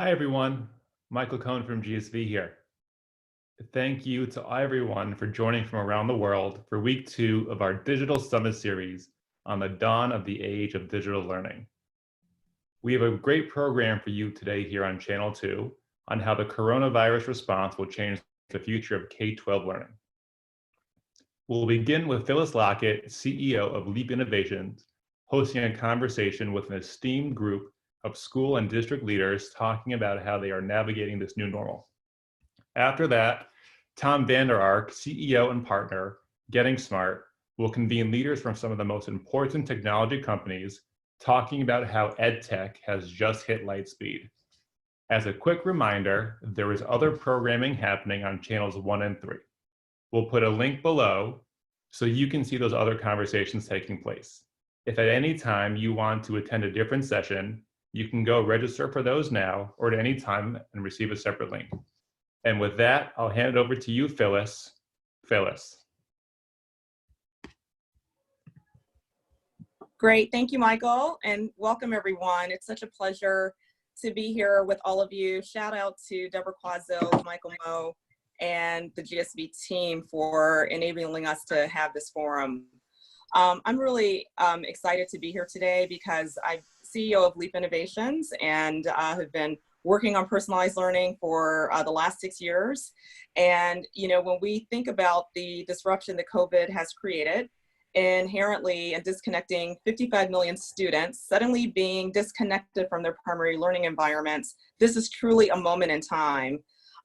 Hi, everyone. Michael Cohn from GSV here. Thank you to everyone for joining from around the world for week 2 of our Digital Summit series on the dawn of the age of digital learning. We have a great program for you today here on Channel 2 on how the coronavirus response will change the future of K-12 learning. We'll begin with Phyllis Lockett, CEO of Leap Innovations, hosting a conversation with an esteemed group of school and district leaders talking about how they are navigating this new normal. After that, Tom Vander Ark, CEO and partner, Getting Smart, will convene leaders from some of the most important technology companies talking about how EdTech has just hit light speed. As a quick reminder, there is other programming happening on channels 1 and 3. We'll put a link below so you can see those other conversations taking place. If at any time you want to attend a different session, you can go register for those now or at any time and receive a separate link. And with that, I'll hand it over to you, Phyllis. Phyllis. Great, thank you, Michael, and welcome everyone. It's such a pleasure to be here with all of you. Shout out to Deborah Quazzo, Michael Moe, and the GSV team for enabling us to have this forum. I'm really excited to be here today because I'm CEO of Leap Innovations and have been working on personalized learning for the last 6 years. And when we think about the disruption that COVID has created, inherently and disconnecting 55 million students, suddenly being disconnected from their primary learning environments, this is truly a moment in time.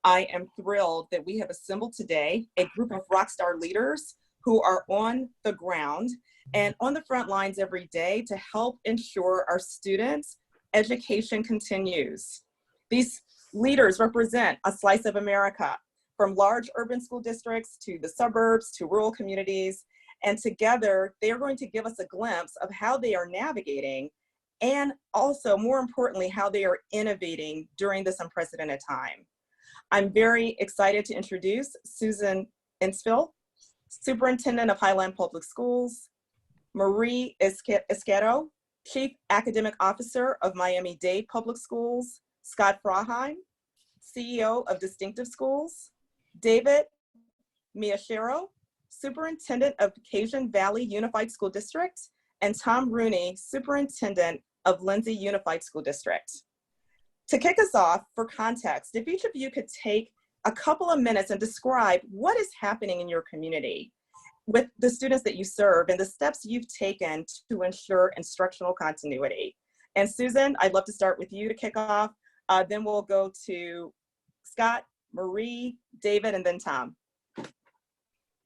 I am thrilled that we have assembled today a group of rockstar leaders who are on the ground and on the front lines every day to help ensure our students' education continues. These leaders represent a slice of America, from large urban school districts to the suburbs to rural communities, and together they are going to give us a glimpse of how they are navigating and also, more importantly, how they are innovating during this unprecedented time. I'm very excited to introduce Susan Insfield, Superintendent of Highland Public Schools, Marie Esquero, Chief Academic Officer of Miami-Dade Public Schools, Scott Frauheim, CEO of Distinctive Schools, David Miyashiro, Superintendent of Cajun Valley Unified School District, and Tom Rooney, Superintendent of Lindsay Unified School District. To kick us off, for context, if each of you could take a couple of minutes and describe what is happening in your community with the students that you serve and the steps you've taken to ensure instructional continuity. And Susan, I'd love to start with you to kick off. Then we'll go to Scott, Marie, David, and then Tom.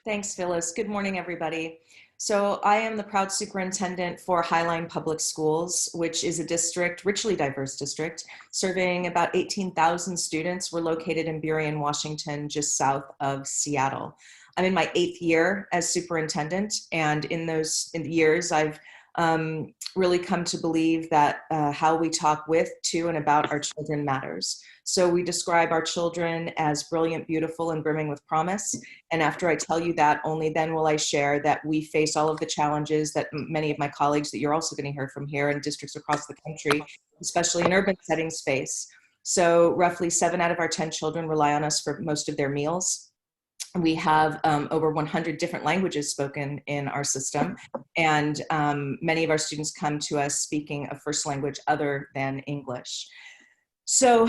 Thanks, Phyllis. Good morning, everybody. So I am the proud superintendent for Highline Public Schools, which is a district, richly diverse district, serving about 18,000 students. We're located in Burien, Washington, just south of Seattle. I'm in my 8th year as superintendent, and in those years, I've really come to believe that how we talk with, to, and about our children matters. So we describe our children as brilliant, beautiful, and brimming with promise. And after I tell you that, only then will I share that we face all of the challenges that many of my colleagues that you're also going to hear from here in districts across the country, especially in urban settings, face. So roughly 7 out of our 10 children rely on us for most of their meals. We have over 100 different languages spoken in our system, and many of our students come to us speaking a first language other than English. So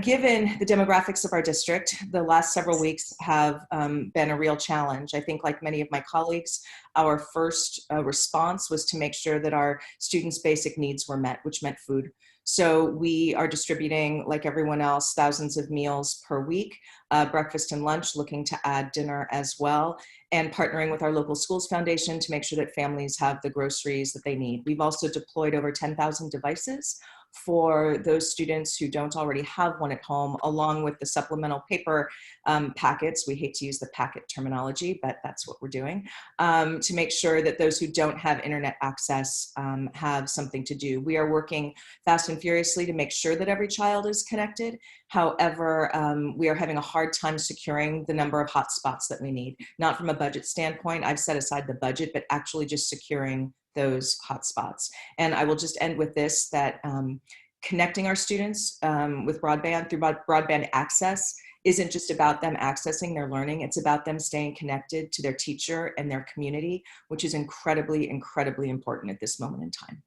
given the demographics of our district, the last several weeks have been a real challenge. I think, like many of my colleagues, our first response was to make sure that our students' basic needs were met, which meant food. So we are distributing, like everyone else, thousands of meals per week, breakfast and lunch, looking to add dinner as well, and partnering with our local schools foundation to make sure that families have the groceries that they need. We've also deployed over 10,000 devices for those students who don't already have one at home, along with the supplemental paper packets. We hate to use the packet terminology, but that's what we're doing, to make sure that those who don't have internet access have something to do. We are working fast and furiously to make sure that every child is connected. However, we are having a hard time securing the number of hotspots that we need. Not from a budget standpoint, I've set aside the budget, but actually just securing those hotspots. And I will just end with this, that connecting our students with broadband through broadband access isn't just about them accessing their learning. It's about them staying connected to their teacher and their community, which is incredibly, incredibly important at this moment in time.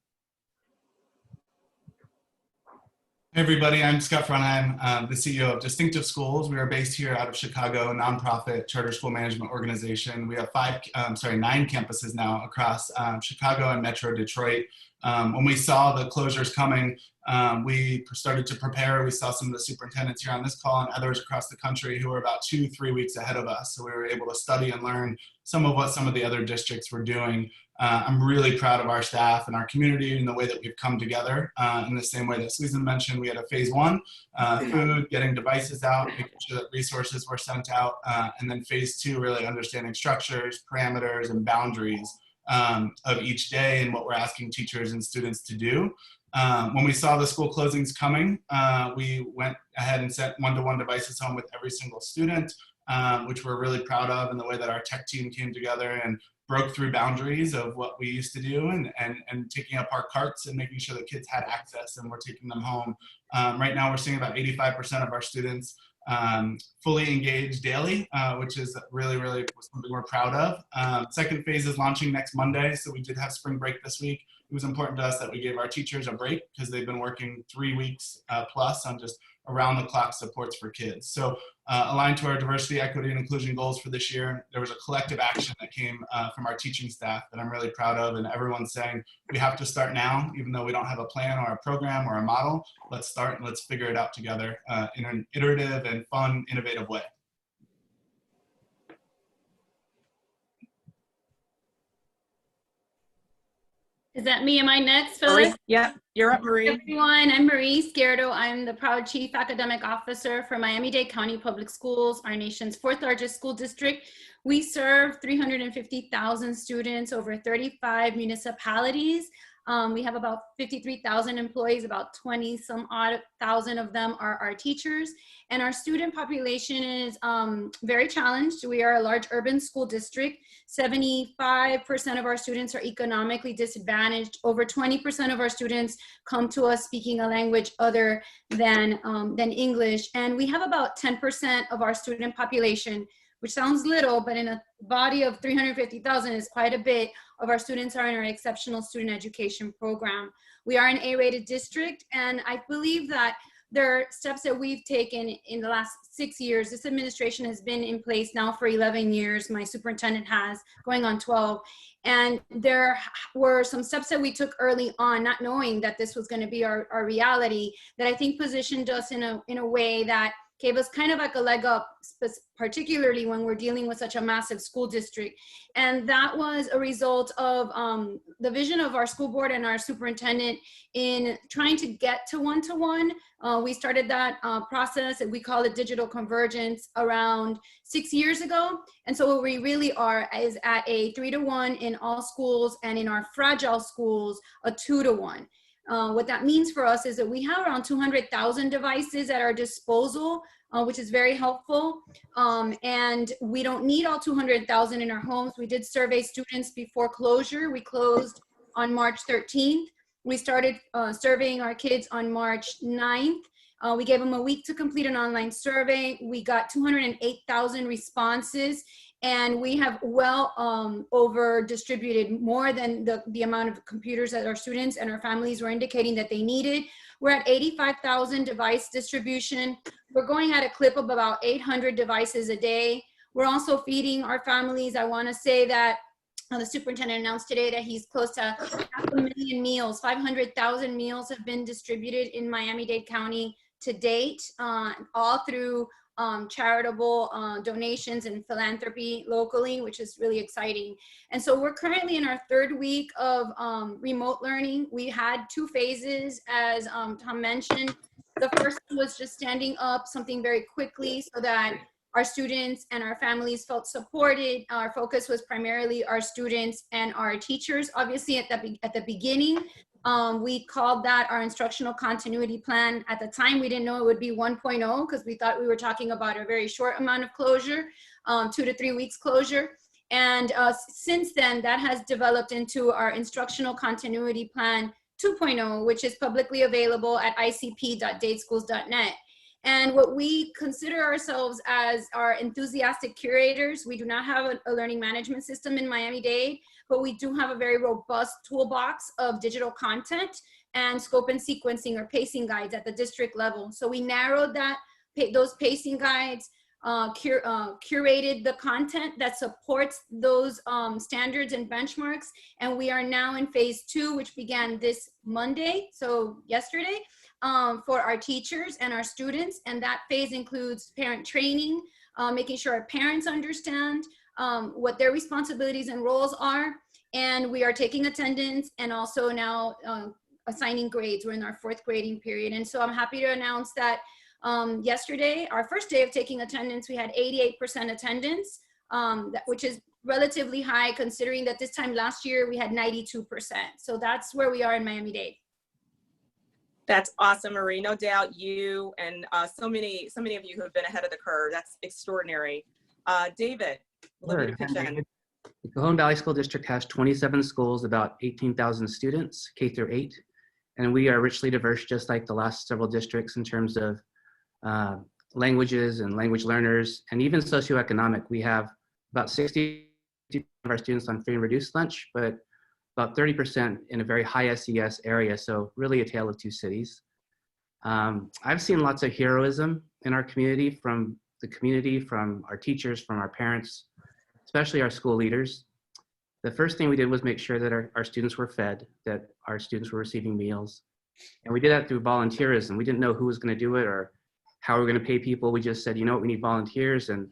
Hey everybody, I'm Scott Fronheim, the CEO of Distinctive Schools. We are based here out of Chicago, a nonprofit charter school management organization. We have 9 campuses now across Chicago and Metro Detroit. When we saw the closures coming, we started to prepare. We saw some of the superintendents here on this call and others across the country who were about 2-3 weeks ahead of us. So we were able to study and learn some of what some of the other districts were doing. I'm really proud of our staff and our community and the way that we've come together in the same way that Susan mentioned. We had a phase 1, food, getting devices out, making sure that resources were sent out, and then phase 2, really understanding structures, parameters, and boundaries of each day and what we're asking teachers and students to do. When we saw the school closings coming, we went ahead and sent one-to-one devices home with every single student, which we're really proud of, and the way that our tech team came together and broke through boundaries of what we used to do and taking up our carts and making sure that kids had access and we're taking them home. Right now we're seeing about 85% of our students fully engaged daily, which is really, really something we're proud of. Second phase is launching next Monday. So we did have spring break this week. It was important to us that we gave our teachers a break because they've been working 3 weeks plus on just around the clock supports for kids. So aligned to our diversity, equity, and inclusion goals for this year, there was a collective action that came from our teaching staff that I'm really proud of, and everyone's saying we have to start now, even though we don't have a plan or a program or a model. Let's start and let's figure it out together in an iterative and fun, innovative way. Is that me? Am I next, Phyllis? Yeah, you're up, Marie. Hey everyone, I'm Marie Scardo. I'm the proud Chief Academic Officer for Miami-Dade County Public Schools, our nation's 4th largest school district. We serve 350,000 students over 35 municipalities. We have about 53,000 employees, about 20-some odd thousand of them are our teachers. And our student population is very challenged. We are a large urban school district. 75% of our students are economically disadvantaged. Over 20% of our students come to us speaking a language other than English. And we have about 10% of our student population, which sounds little, but in a body of 350,000 is quite a bit of our students are in our exceptional student education program. We are an A-rated district, and I believe that there are steps that we've taken in the last 6 years. This administration has been in place now for 11 years. My superintendent has, going on 12. And there were some steps that we took early on, not knowing that this was going to be our reality, that I think positioned us in a way that gave us kind of like a leg up, particularly when we're dealing with such a massive school district. And that was a result of the vision of our school board and our superintendent in trying to get to one-to-one. We started that process, and we call it digital convergence, around 6 years ago. And so what we really are is at a 3-to-1 in all schools, and in our fragile schools, a 2-to-1. What that means for us is that we have around 200,000 devices at our disposal, which is very helpful. And we don't need all 200,000 in our homes. We did survey students before closure. We closed on March 13th. We started surveying our kids on March 9th. We gave them a week to complete an online survey. We got 208,000 responses. And we have well over distributed more than the amount of computers that our students and our families were indicating that they needed. We're at 85,000 device distribution. We're going at a clip of about 800 devices a day. We're also feeding our families. I want to say that the superintendent announced today that he's close to 500,000 meals. 500,000 meals have been distributed in Miami-Dade County to date, all through charitable donations and philanthropy locally, which is really exciting. And so we're currently in our 3rd week of remote learning. We had 2 phases, as Tom mentioned. The first was just standing up something very quickly so that our students and our families felt supported. Our focus was primarily our students and our teachers. Obviously at the beginning, we called that our instructional continuity plan. At the time, we didn't know it would be 1.0 because we thought we were talking about a very short amount of closure, 2 to 3 weeks closure. And since then, that has developed into our instructional continuity plan 2.0, which is publicly available at icp.dateschools.net. And what we consider ourselves as our enthusiastic curators, we do not have a learning management system in Miami-Dade, but we do have a very robust toolbox of digital content and scope and sequencing or pacing guides at the district level. So we narrowed those pacing guides, curated the content that supports those standards and benchmarks. And we are now in phase 2, which began this Monday, so yesterday, for our teachers and our students. And that phase includes parent training, making sure our parents understand what their responsibilities and roles are. And we are taking attendance and also now assigning grades. We're in our 4th grading period. And so I'm happy to announce that yesterday, our first day of taking attendance, we had 88% attendance, which is relatively high considering that this time last year we had 92%. So that's where we are in Miami-Dade. That's awesome, Marie. No doubt you and so many of you who have been ahead of the curve. That's extraordinary. David, Sure. The Cajon Valley School District has 27 schools, about 18,000 students, K through 8. And we are richly diverse, just like the last several districts in terms of languages and language learners, and even socioeconomic. We have about 60% of our students on free and reduced lunch, but about 30% in a very high SES area, so really a tale of two cities. I've seen lots of heroism in our community, from our teachers, from our parents, especially our school leaders. The first thing we did was make sure that our students were fed, that our students were receiving meals. And we did that through volunteerism. We didn't know who was going to do it or how we're going to pay people. We just said, you know what, we need volunteers, and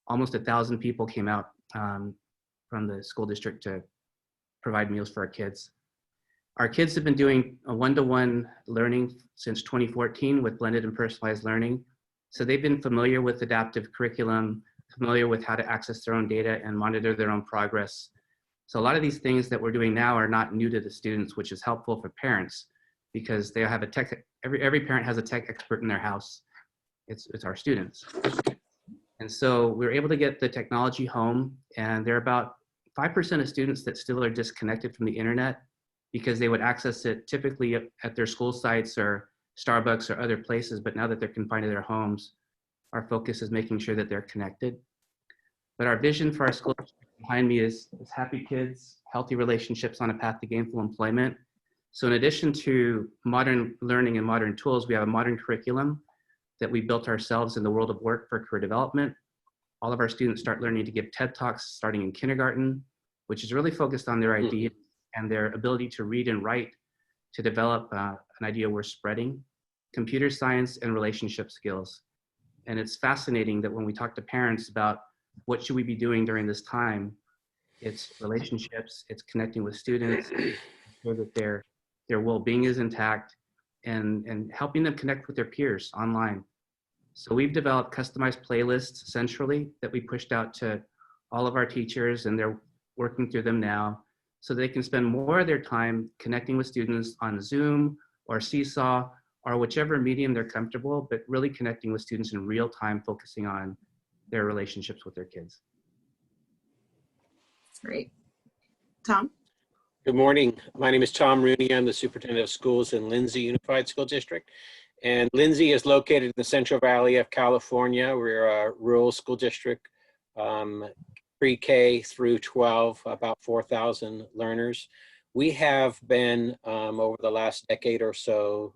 almost 1,000 people came out from the school district to provide meals for our kids. Our kids have been doing a one-to-one learning since 2014 with blended and personalized learning. So they've been familiar with adaptive curriculum, familiar with how to access their own data and monitor their own progress. So a lot of these things that we're doing now are not new to the students, which is helpful for parents because they have a tech, every parent has a tech expert in their house. It's our students. And so we were able to get the technology home, and there are about 5% of students that still are disconnected from the internet because they would access it typically at their school sites or Starbucks or other places, but now that they're confined to their homes, our focus is making sure that they're connected. But our vision for our school behind me is happy kids, healthy relationships on a path to gainful employment. So in addition to modern learning and modern tools, we have a modern curriculum that we built ourselves in the world of work for career development. All of our students start learning to give TED Talks starting in kindergarten, which is really focused on their ideas and their ability to read and write to develop an idea worth spreading, computer science and relationship skills. And it's fascinating that when we talk to parents about what should we be doing during this time, it's relationships, it's connecting with students, so that their well-being is intact, and helping them connect with their peers online. So we've developed customized playlists centrally that we pushed out to all of our teachers, and they're working through them now so they can spend more of their time connecting with students on Zoom or Seesaw or whichever medium they're comfortable, but really connecting with students in real time, focusing on their relationships with their kids. That's great. Tom? Good morning. My name is Tom Rooney. I'm the superintendent of schools in Lindsay Unified School District. And Lindsay is located in the Central Valley of California. We're a rural school district, pre-K through 12, about 4,000 learners. We have been, over the last decade or so,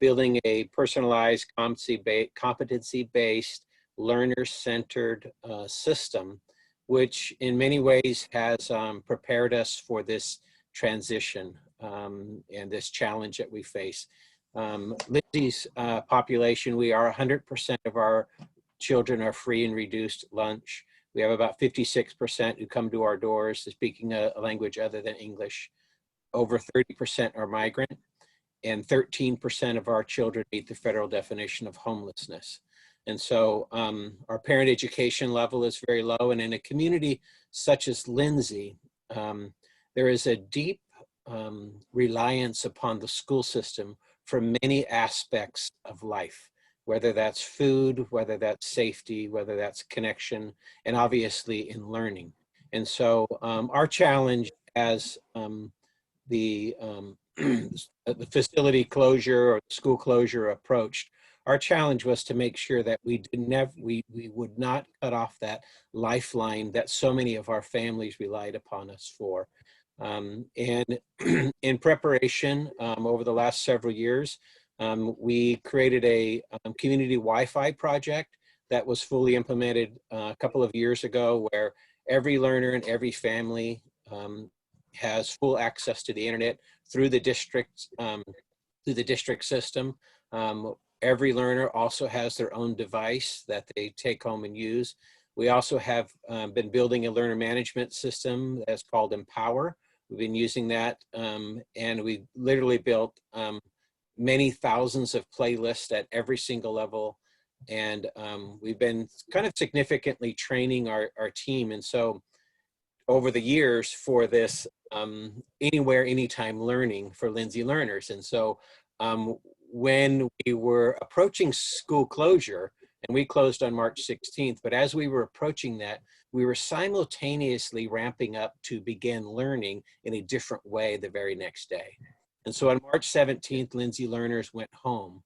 building a personalized, competency-based, learner-centered system, which in many ways has prepared us for this transition and this challenge that we face. Lindsay's population, we are 100% of our children are free and reduced lunch. We have about 56% who come to our doors speaking a language other than English. Over 30% are migrant, and 13% of our children meet the federal definition of homelessness. And so our parent education level is very low. And in a community such as Lindsay, there is a deep reliance upon the school system for many aspects of life, whether that's food, whether that's safety, whether that's connection, and obviously in learning. And so our challenge as the the facility closure or school closure approached, our challenge was to make sure that we would not cut off that lifeline that so many of our families relied upon us for. And in preparation over the last several years, we created a community Wi-Fi project that was fully implemented a couple of years ago, where every learner and every family has full access to the internet through the district system. Every learner also has their own device that they take home and use. We also have been building a learner management system that's called Empower. We've been using that, and we literally built many thousands of playlists at every single level. And we've been kind of significantly training our team. And so over the years for this anywhere, anytime learning for Lindsay learners. And so when we were approaching school closure, and we closed on March 16th, but as we were approaching that, we were simultaneously ramping up to begin learning in a different way the very next day. And so on March 17th, Lindsay learners went home.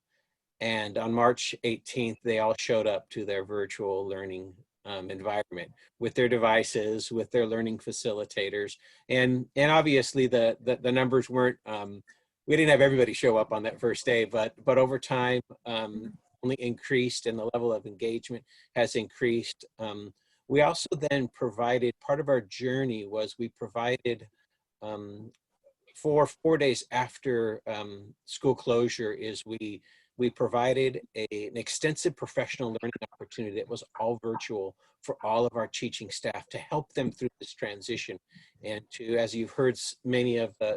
And on March 18th, they all showed up to their virtual learning environment with their devices, with their learning facilitators. And obviously the numbers weren't, we didn't have everybody show up on that first day, but over time, only increased, and the level of engagement has increased. We also then provided, part of our journey was we provided, for 4 days after school closure, is we provided an extensive professional learning opportunity that was all virtual for all of our teaching staff to help them through this transition. And to, as you've heard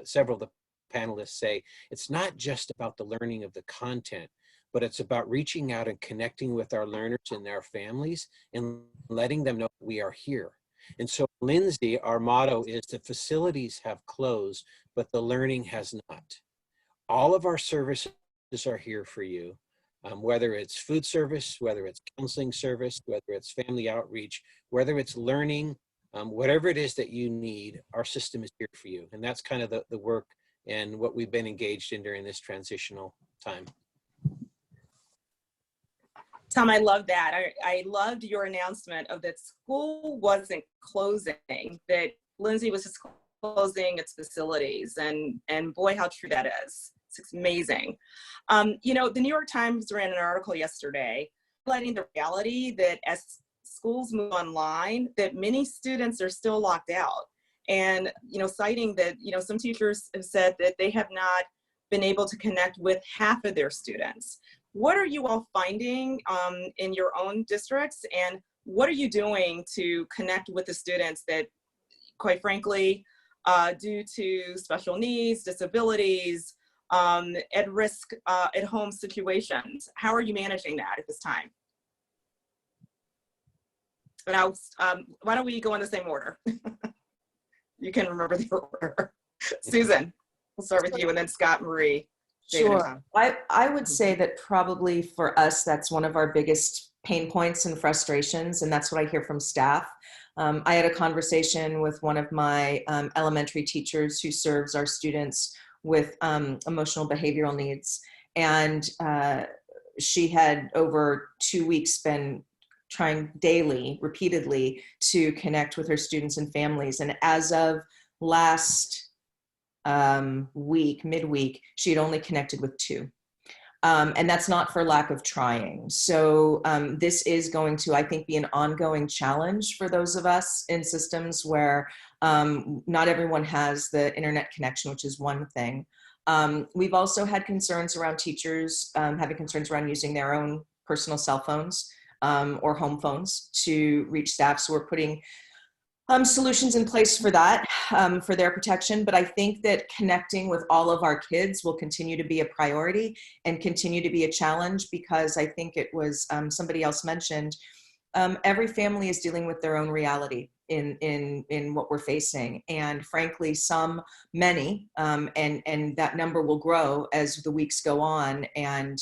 several of the panelists say, it's not just about the learning of the content, but it's about reaching out and connecting with our learners and their families and letting them know we are here. And so Lindsay, our motto is the facilities have closed, but the learning has not. All of our services are here for you, whether it's food service, whether it's counseling service, whether it's family outreach, whether it's learning, whatever it is that you need, our system is here for you. And that's kind of the work and what we've been engaged in during this transitional time. Tom, I love that. I loved your announcement of that school wasn't closing, that Lindsay was just closing its facilities, and boy, how true that is. It's amazing. You know, the New York Times ran an article yesterday highlighting the reality that as schools move online, that many students are still locked out. And, you know, citing that, you know, some teachers have said that they have not been able to connect with half of their students. What are you all finding in your own districts, and what are you doing to connect with the students that, quite frankly, due to special needs, disabilities, at risk at home situations? How are you managing that at this time? But why don't we go in the same order? You can remember the order. Susan, we'll start with you, and then Scott, Marie, David, and Sure. Tom. I would say that probably for us, that's one of our biggest pain points and frustrations, and that's what I hear from staff. I had a conversation with one of my elementary teachers who serves our students with emotional behavioral needs, and she had over 2 weeks been trying daily, repeatedly, to connect with her students and families. And as of last midweek, she had only connected with 2. And that's not for lack of trying. So this is going to, I think, be an ongoing challenge for those of us in systems where not everyone has the internet connection, which is one thing. We've also had concerns around teachers having concerns around using their own personal cell phones or home phones to reach staff. So we're putting solutions in place for that, for their protection. But I think that connecting with all of our kids will continue to be a priority and continue to be a challenge, because I think it was somebody else mentioned, every family is dealing with their own reality in what we're facing. And frankly, many, and that number will grow as the weeks go on and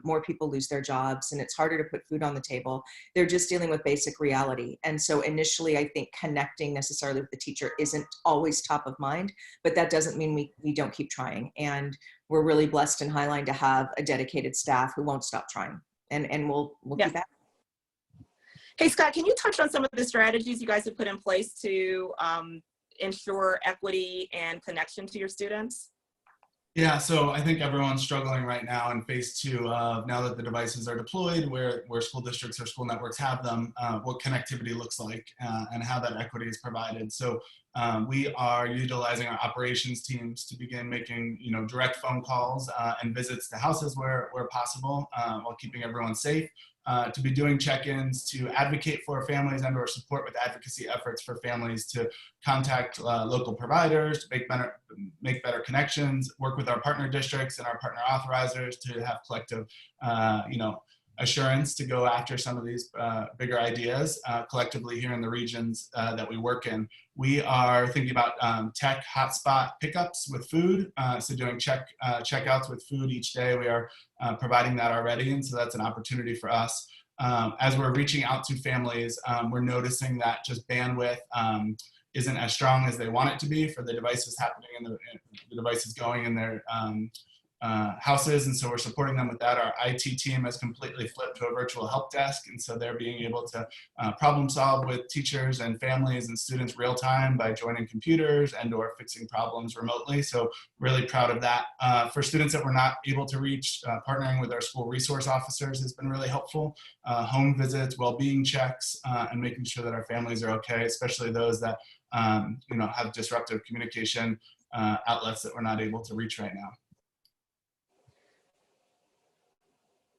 more people lose their jobs and it's harder to put food on the table. They're just dealing with basic reality. And so initially, I think connecting necessarily with the teacher isn't always top of mind, but that doesn't mean we don't keep trying. And we're really blessed in Highline to have a dedicated staff who won't stop trying. And we'll keep at it. Hey, Scott, can you touch on some of the strategies you guys have put in place to ensure equity and connection to your students? Yeah, so I think everyone's struggling right now in phase 2 now that the devices are deployed, where school districts or school networks have them, what connectivity looks like and how that equity is provided. So we are utilizing our operations teams to begin making direct phone calls and visits to houses where possible while keeping everyone safe. To be doing check-ins, to advocate for families and or support with advocacy efforts for families, to contact local providers, to make better connections, work with our partner districts and our partner authorizers to have collective, assurance to go after some of these bigger ideas collectively here in the regions that we work in. We are thinking about tech hotspot pickups with food. So doing checkouts with food each day. We are providing that already. And so that's an opportunity for us. As we're reaching out to families, we're noticing that just bandwidth isn't as strong as they want it to be for the devices happening and the devices going in their houses, and so we're supporting them with that. Our IT team has completely flipped to a virtual help desk, and so they're being able to problem solve with teachers and families and students real time by joining computers and or fixing problems remotely. So really proud of that. For students that we're not able to reach, partnering with our school resource officers has been really helpful. Home visits, well-being checks, and making sure that our families are okay, especially those that have disruptive communication outlets that we're not able to reach right now.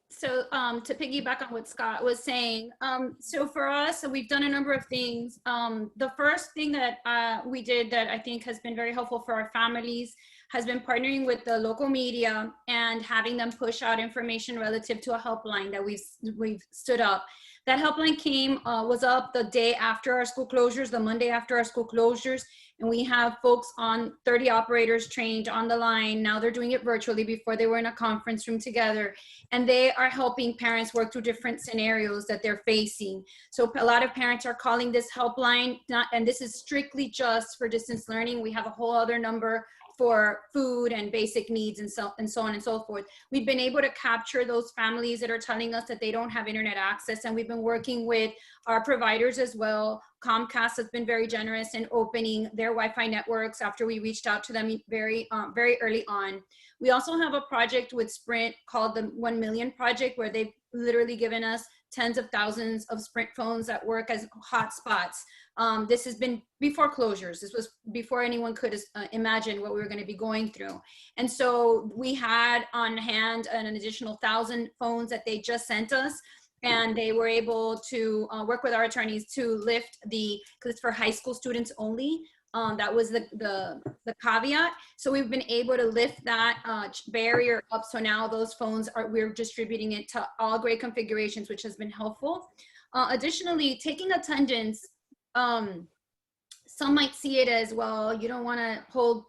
So to piggyback on what Scott was saying, so for us, we've done a number of things. The first thing that we did that I think has been very helpful for our families has been partnering with the local media and having them push out information relative to a helpline that we've stood up. That helpline was up the day after our school closures, the Monday after our school closures, and we have folks 30 operators trained on the line. Now they're doing it virtually. Before they were in a conference room together, and they are helping parents work through different scenarios that they're facing. So a lot of parents are calling this helpline, and this is strictly just for distance learning. We have a whole other number for food and basic needs and so on and so forth. We've been able to capture those families that are telling us that they don't have internet access, and we've been working with our providers as well. Comcast has been very generous in opening their Wi-Fi networks after we reached out to them very early on. We also have a project with Sprint called the 1 Million Project, where they've literally given us tens of thousands of Sprint phones that work as hotspots. This has been before closures. This was before anyone could imagine what we were going to be going through. And so we had on hand an additional 1,000 phones that they just sent us. And they were able to work with our attorneys to lift because it's for high school students only. That was the caveat. So we've been able to lift that barrier up. So now those phones we're distributing it to all grade configurations, which has been helpful. Additionally, taking attendance, some might see it as, well, you don't want to hold,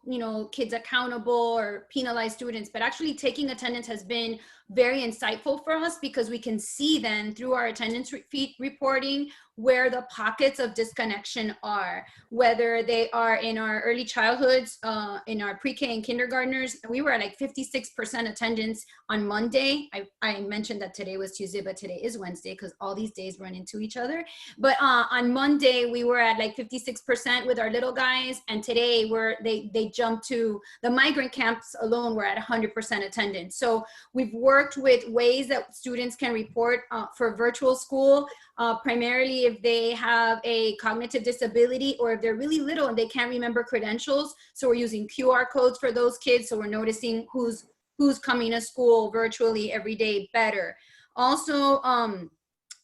kids accountable or penalize students, but actually taking attendance has been very insightful for us, because we can see then through our attendance reporting where the pockets of disconnection are, whether they are in our early childhoods, in our pre-K and kindergartners. We were at like 56% attendance on Monday. I mentioned that today was Tuesday, but today is Wednesday because all these days run into each other. But on Monday, we were at like 56% with our little guys, and today they jumped to the migrant camps alone. We're at 100% attendance. So we've worked with ways that students can report for virtual school, primarily if they have a cognitive disability or if they're really little and they can't remember credentials. So we're using QR codes for those kids. So we're noticing who's coming to school virtually every day better. Also,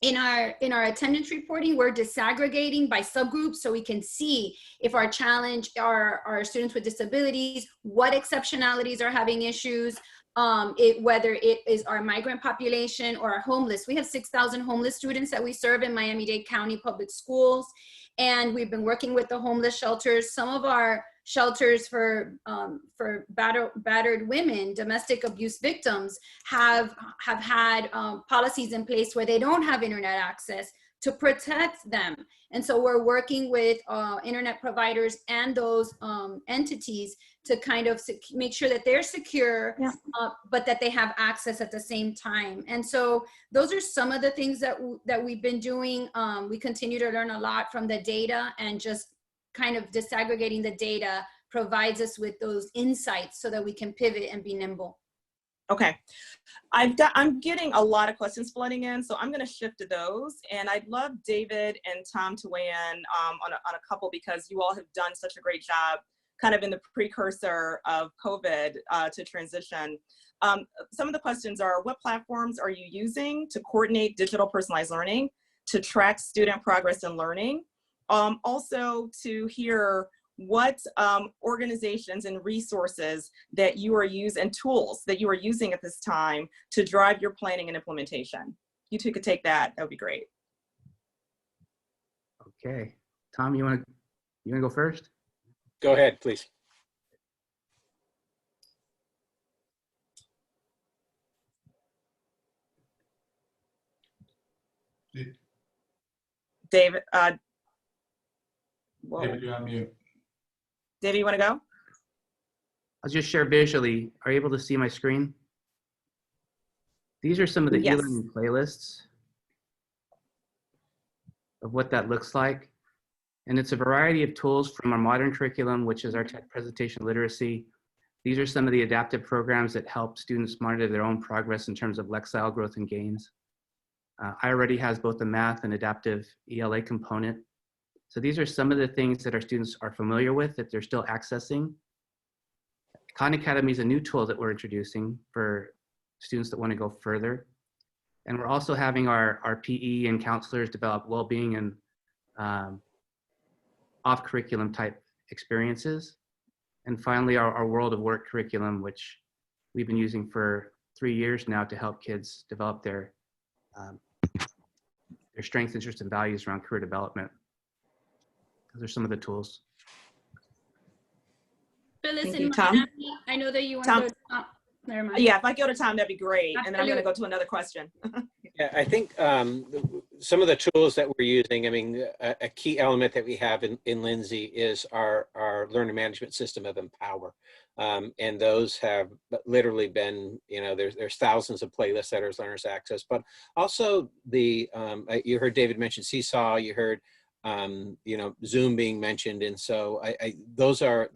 in our attendance reporting, we're disaggregating by subgroups so we can see if our challenge are students with disabilities, what exceptionalities are having issues, whether it is our migrant population or our homeless. We have 6,000 homeless students that we serve in Miami-Dade County Public Schools. And we've been working with the homeless shelters. Some of our shelters for battered women, domestic abuse victims, have had policies in place where they don't have internet access to protect them. And so we're working with internet providers and those entities to kind of make sure that they're secure, yeah. But that they have access at the same time. And so those are some of the things that we've been doing. We continue to learn a lot from the data, and just kind of disaggregating the data provides us with those insights so that we can pivot and be nimble. Okay, I'm getting a lot of questions flooding in, so I'm going to shift to those. And I'd love David and Tom to weigh in on a couple, because you all have done such a great job kind of in the precursor of COVID to transition. Some of the questions are, what platforms are you using to coordinate digital personalized learning, to track student progress and learning? Also to hear what organizations and resources that you are using, and tools that you are using at this time to drive your planning and implementation. You two could take that. That would be great. Okay, Tom, you want to go first? Go ahead, please. David, David, you're on mute. David, you want to go? I'll just share visually. Are you able to see my screen? These are some of the Yes. e-learning playlists of what that looks like. And it's a variety of tools from our modern curriculum, which is our tech presentation literacy. These are some of the adaptive programs that help students monitor their own progress in terms of Lexile growth and gains. iAlready has both a math and adaptive ELA component. So these are some of the things that our students are familiar with that they're still accessing. Khan Academy is a new tool that we're introducing for students that want to go further. And we're also having our PE and counselors develop well-being and off-curriculum type experiences. And finally, our World of Work curriculum, which we've been using for 3 years now to help kids develop their strengths, interests, and values around career development. Those are some of the tools. Phyllis, you, Tom. Miami, I know that you want to go to Tom. Never mind. Yeah, if I go to Tom, that'd be great. Absolutely. And then I'm going to go to another question. Yeah, I think some of the tools that we're using, I mean, a key element that we have in Lindsay is our learner management system of Empower. And those have literally been, you know, there's thousands of playlists that our learners access, but also you heard David mention Seesaw, you heard, you know, Zoom being mentioned. And so those are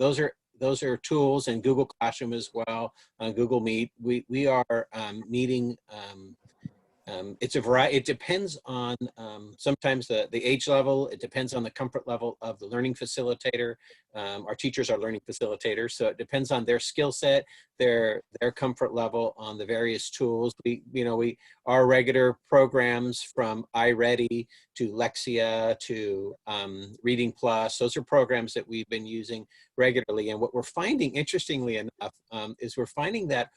tools, and Google Classroom as well, Google Meet. We are meeting, it's a variety. It depends on sometimes the age level. It depends on the comfort level of the learning facilitator. Our teachers are learning facilitators, so it depends on their skill set, their comfort level on the various tools. Our regular programs from iReady to Lexia to Reading Plus. Those are programs that we've been using regularly. And what we're finding, interestingly enough, is we're finding that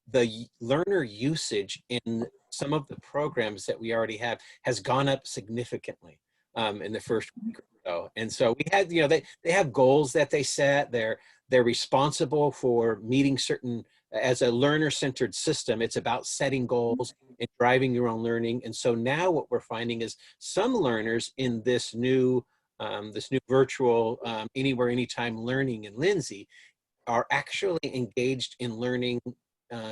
the learner usage in some of the programs that we already have has gone up significantly in the first week or so. And so we had, you know, they have goals that they set. They're responsible for meeting certain, as a learner-centered system, it's about setting goals and driving your own learning. And so now what we're finding is some learners in this new virtual anywhere, anytime learning in Lindsay are actually engaged in learning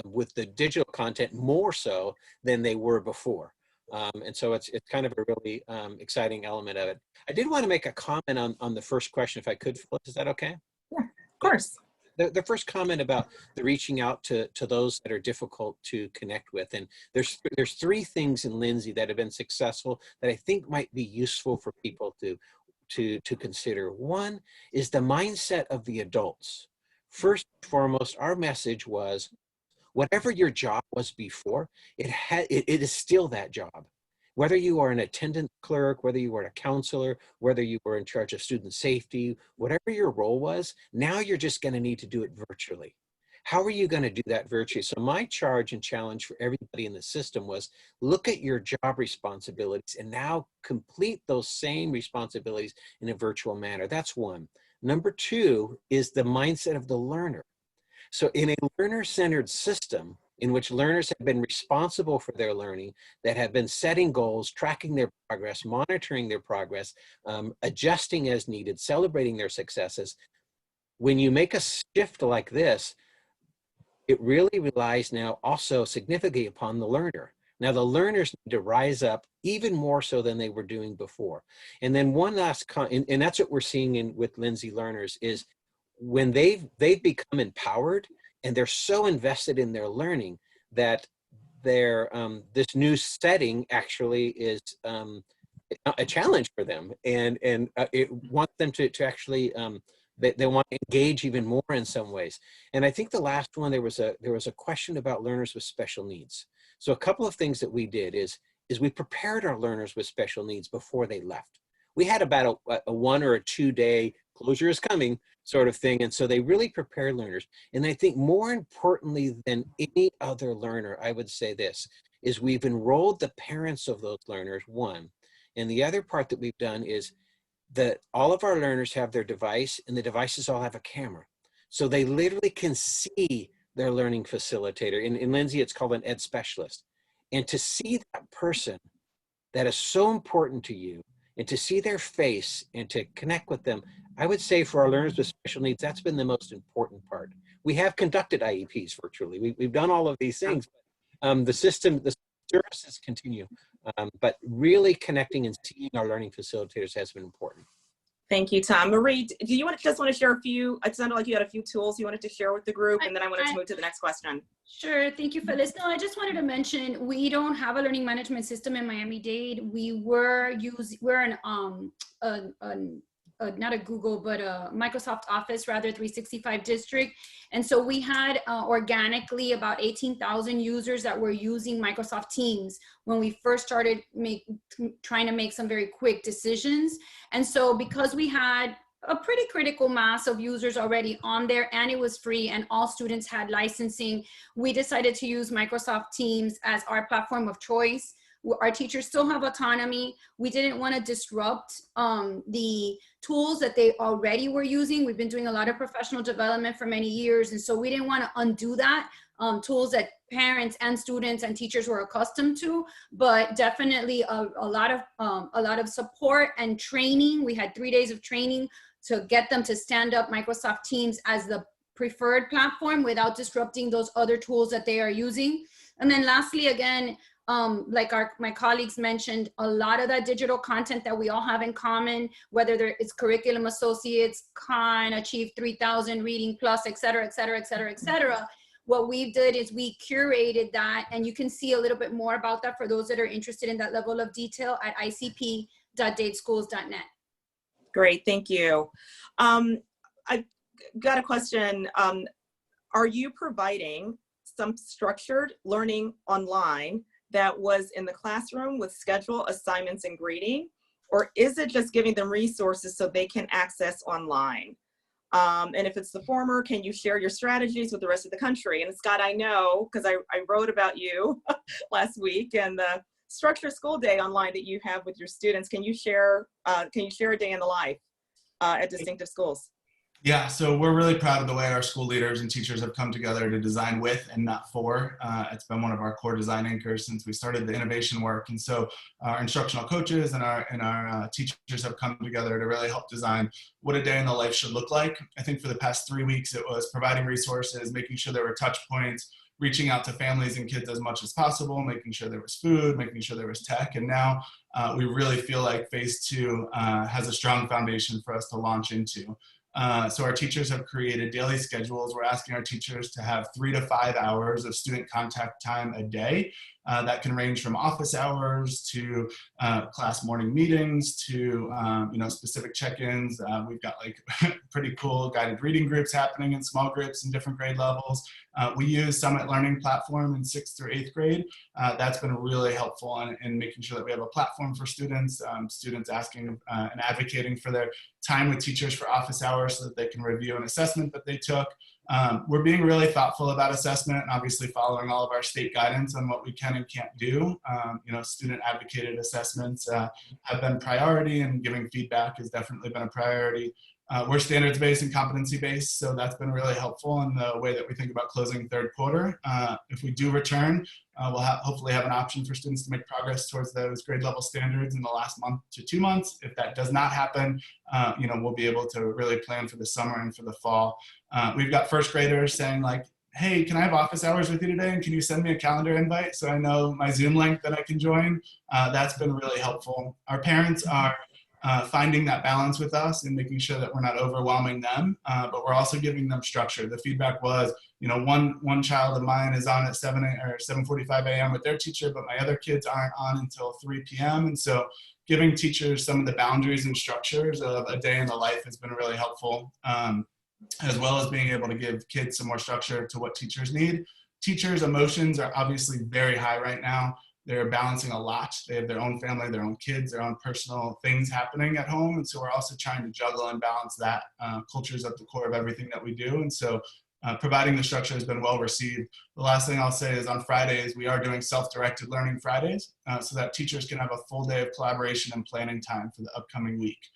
with the digital content more so than they were before. And so it's kind of a really exciting element of it. I did want to make a comment on the first question, if I could, Phyllis. Is that okay? Yeah, of course. The first comment about the reaching out to those that are difficult to connect with. And there's 3 things in Lindsay that have been successful that I think might be useful for people to consider. One is the mindset of the adults. First and foremost, our message was, whatever your job was before, it is still that job. Whether you are an attendant clerk, whether you were a counselor, whether you were in charge of student safety, whatever your role was, now you're just going to need to do it virtually. How are you going to do that virtually? So my charge and challenge for everybody in the system was look at your job responsibilities and now complete those same responsibilities in a virtual manner. That's one. Number two is the mindset of the learner. So in a learner-centered system in which learners have been responsible for their learning, that have been setting goals, tracking their progress, monitoring their progress, adjusting as needed, celebrating their successes, when you make a shift like this, it really relies now also significantly upon the learner. Now the learners need to rise up even more so than they were doing before. And then one last, and that's what we're seeing with Lindsay learners, is when they've become empowered and they're so invested in their learning that their this new setting actually is a challenge for them, and it wants them to actually they want to engage even more in some ways. And I think the last one, there was a question about learners with special needs. So a couple of things that we did is we prepared our learners with special needs before they left. We had about a 1 or 2 day closure is coming sort of thing. And so they really prepared learners. And I think more importantly than any other learner, I would say this, is we've enrolled the parents of those learners, one. And the other part that we've done is that all of our learners have their device, and the devices all have a camera. So they literally can see their learning facilitator. In Lindsay, it's called an ed specialist. And to see that person that is so important to you, and to see their face and to connect with them, I would say for our learners with special needs, that's been the most important part. We have conducted IEPs virtually. We've done all of these things. The system, the services continue, but really connecting and seeing our learning facilitators has been important. Thank you, Tom. Marie, do you just want to share a few? It sounded like you had a few tools you wanted to share with the group, and then I wanted to move to the next question. Sure. Thank you, Phyllis. No, I just wanted to mention, we don't have a learning management system in Miami-Dade. We're not a Google, but a Microsoft Office, rather 365 district. And so we had organically about 18,000 users that were using Microsoft Teams when we first started trying to make some very quick decisions. And so because we had a pretty critical mass of users already on there, and it was free and all students had licensing, we decided to use Microsoft Teams as our platform of choice. Our teachers still have autonomy. We didn't want to disrupt the tools that they already were using. We've been doing a lot of professional development for many years, and so we didn't want to undo that. Tools that parents and students and teachers were accustomed to, but definitely a lot of support and training. We had 3 days of training to get them to stand up Microsoft Teams as the preferred platform without disrupting those other tools that they are using. And then lastly, again, like my colleagues mentioned, a lot of that digital content that we all have in common, whether it's Curriculum Associates, Khan, Achieve 3000, Reading Plus, et cetera, et cetera, et cetera, et cetera. What we did is we curated that, and you can see a little bit more about that for those that are interested in that level of detail at icp.dadeschools.net. Great, thank you. I've got a question. Are you providing some structured learning online that was in the classroom with schedule, assignments, and grading? Or is it just giving them resources so they can access online? And if it's the former, can you share your strategies with the rest of the country? And Scott, I know, because I wrote about you last week and the structured school day online that you have with your students. Can you share a day in the life at Distinctive Schools? Yeah, so we're really proud of the way our school leaders and teachers have come together to design with and not for. It's been one of our core design anchors since we started the innovation work. And so our instructional coaches and our teachers have come together to really help design what a day in the life should look like. I think for the past 3 weeks, it was providing resources, making sure there were touch points, reaching out to families and kids as much as possible, making sure there was food, making sure there was tech. And now we really feel like phase 2 has a strong foundation for us to launch into. So our teachers have created daily schedules. We're asking our teachers to have 3 to 5 hours of student contact time a day. That can range from office hours to class morning meetings to specific check-ins. We've got like pretty cool guided reading groups happening in small groups in different grade levels. We use Summit Learning Platform in 6th through 8th grade. That's been really helpful in making sure that we have a platform for students, students asking and advocating for their time with teachers for office hours so that they can review an assessment that they took. We're being really thoughtful about assessment and obviously following all of our state guidance on what we can and can't do. Student advocated assessments have been priority, and giving feedback has definitely been a priority. We're standards-based and competency-based, so that's been really helpful in the way that we think about closing third quarter. If we do return, we'll hopefully have an option for students to make progress towards those grade level standards in the last month to 2 months. If that does not happen, we'll be able to really plan for the summer and for the fall. We've got first graders saying like, hey, can I have office hours with you today? And can you send me a calendar invite so I know my Zoom link that I can join? That's been really helpful. Our parents are finding that balance with us and making sure that we're not overwhelming them, but we're also giving them structure. The feedback was, one child of mine is on at 7:45 a.m. with their teacher, but my other kids aren't on until 3 p.m. And so giving teachers some of the boundaries and structures of a day in the life has been really helpful, as well as being able to give kids some more structure to what teachers need. Teachers' emotions are obviously very high right now. They're balancing a lot. They have their own family, their own kids, their own personal things happening at home. And so we're also trying to juggle and balance that. Culture is at the core of everything that we do. And so providing the structure has been well received. The last thing I'll say is on Fridays, we are doing self-directed learning Fridays so that teachers can have a full day of collaboration and planning time for the upcoming week.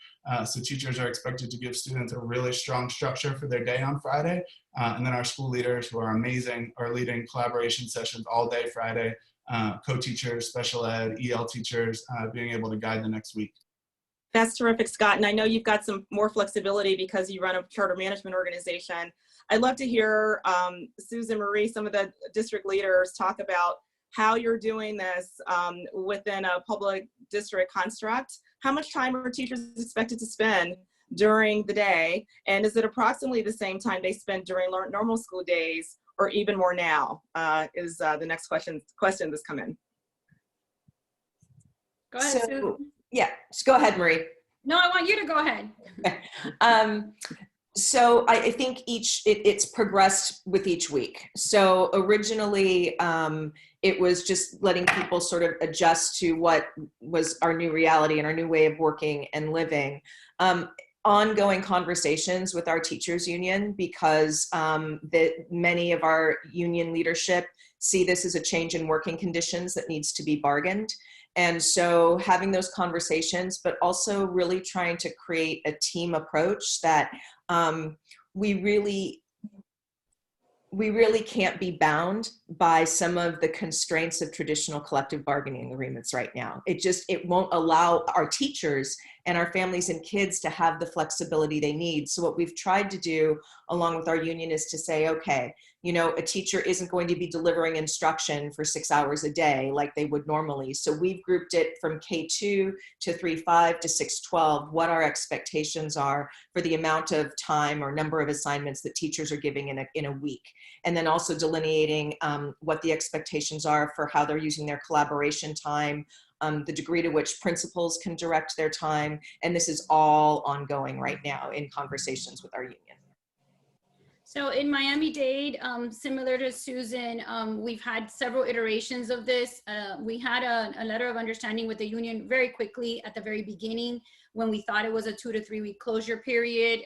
So teachers are expected to give students a really strong structure for their day on Friday. And then our school leaders, who are amazing, are leading collaboration sessions all day Friday. Co-teachers, special ed, EL teachers, being able to guide the next week. That's terrific, Scott. And I know you've got some more flexibility because you run a charter management organization. I'd love to hear Susan Marie, some of the district leaders, talk about how you're doing this within a public district construct. How much time are teachers expected to spend during the day? And is it approximately the same time they spend during normal school days, or even more now, is the next question that's come in. Go ahead, Sue. Yeah, just go ahead, Marie. No, I want you to go ahead. So I think it's progressed with each week. So originally, it was just letting people sort of adjust to what was our new reality and our new way of working and living. Ongoing conversations with our teachers union, because many of our union leadership see this as a change in working conditions that needs to be bargained. And so having those conversations, but also really trying to create a team approach that we really can't be bound by some of the constraints of traditional collective bargaining agreements right now. It won't allow our teachers and our families and kids to have the flexibility they need. So what we've tried to do along with our union is to say, okay, a teacher isn't going to be delivering instruction for 6 hours a day like they would normally. So we've grouped it from K2 to 3-5 to 6-12, what our expectations are for the amount of time or number of assignments that teachers are giving in a week. And then also delineating what the expectations are for how they're using their collaboration time, the degree to which principals can direct their time. And this is all ongoing right now in conversations with our union. So in Miami-Dade, similar to Susan, we've had several iterations of this. We had a letter of understanding with the union very quickly at the very beginning when we thought it was a 2 to 3 week closure period.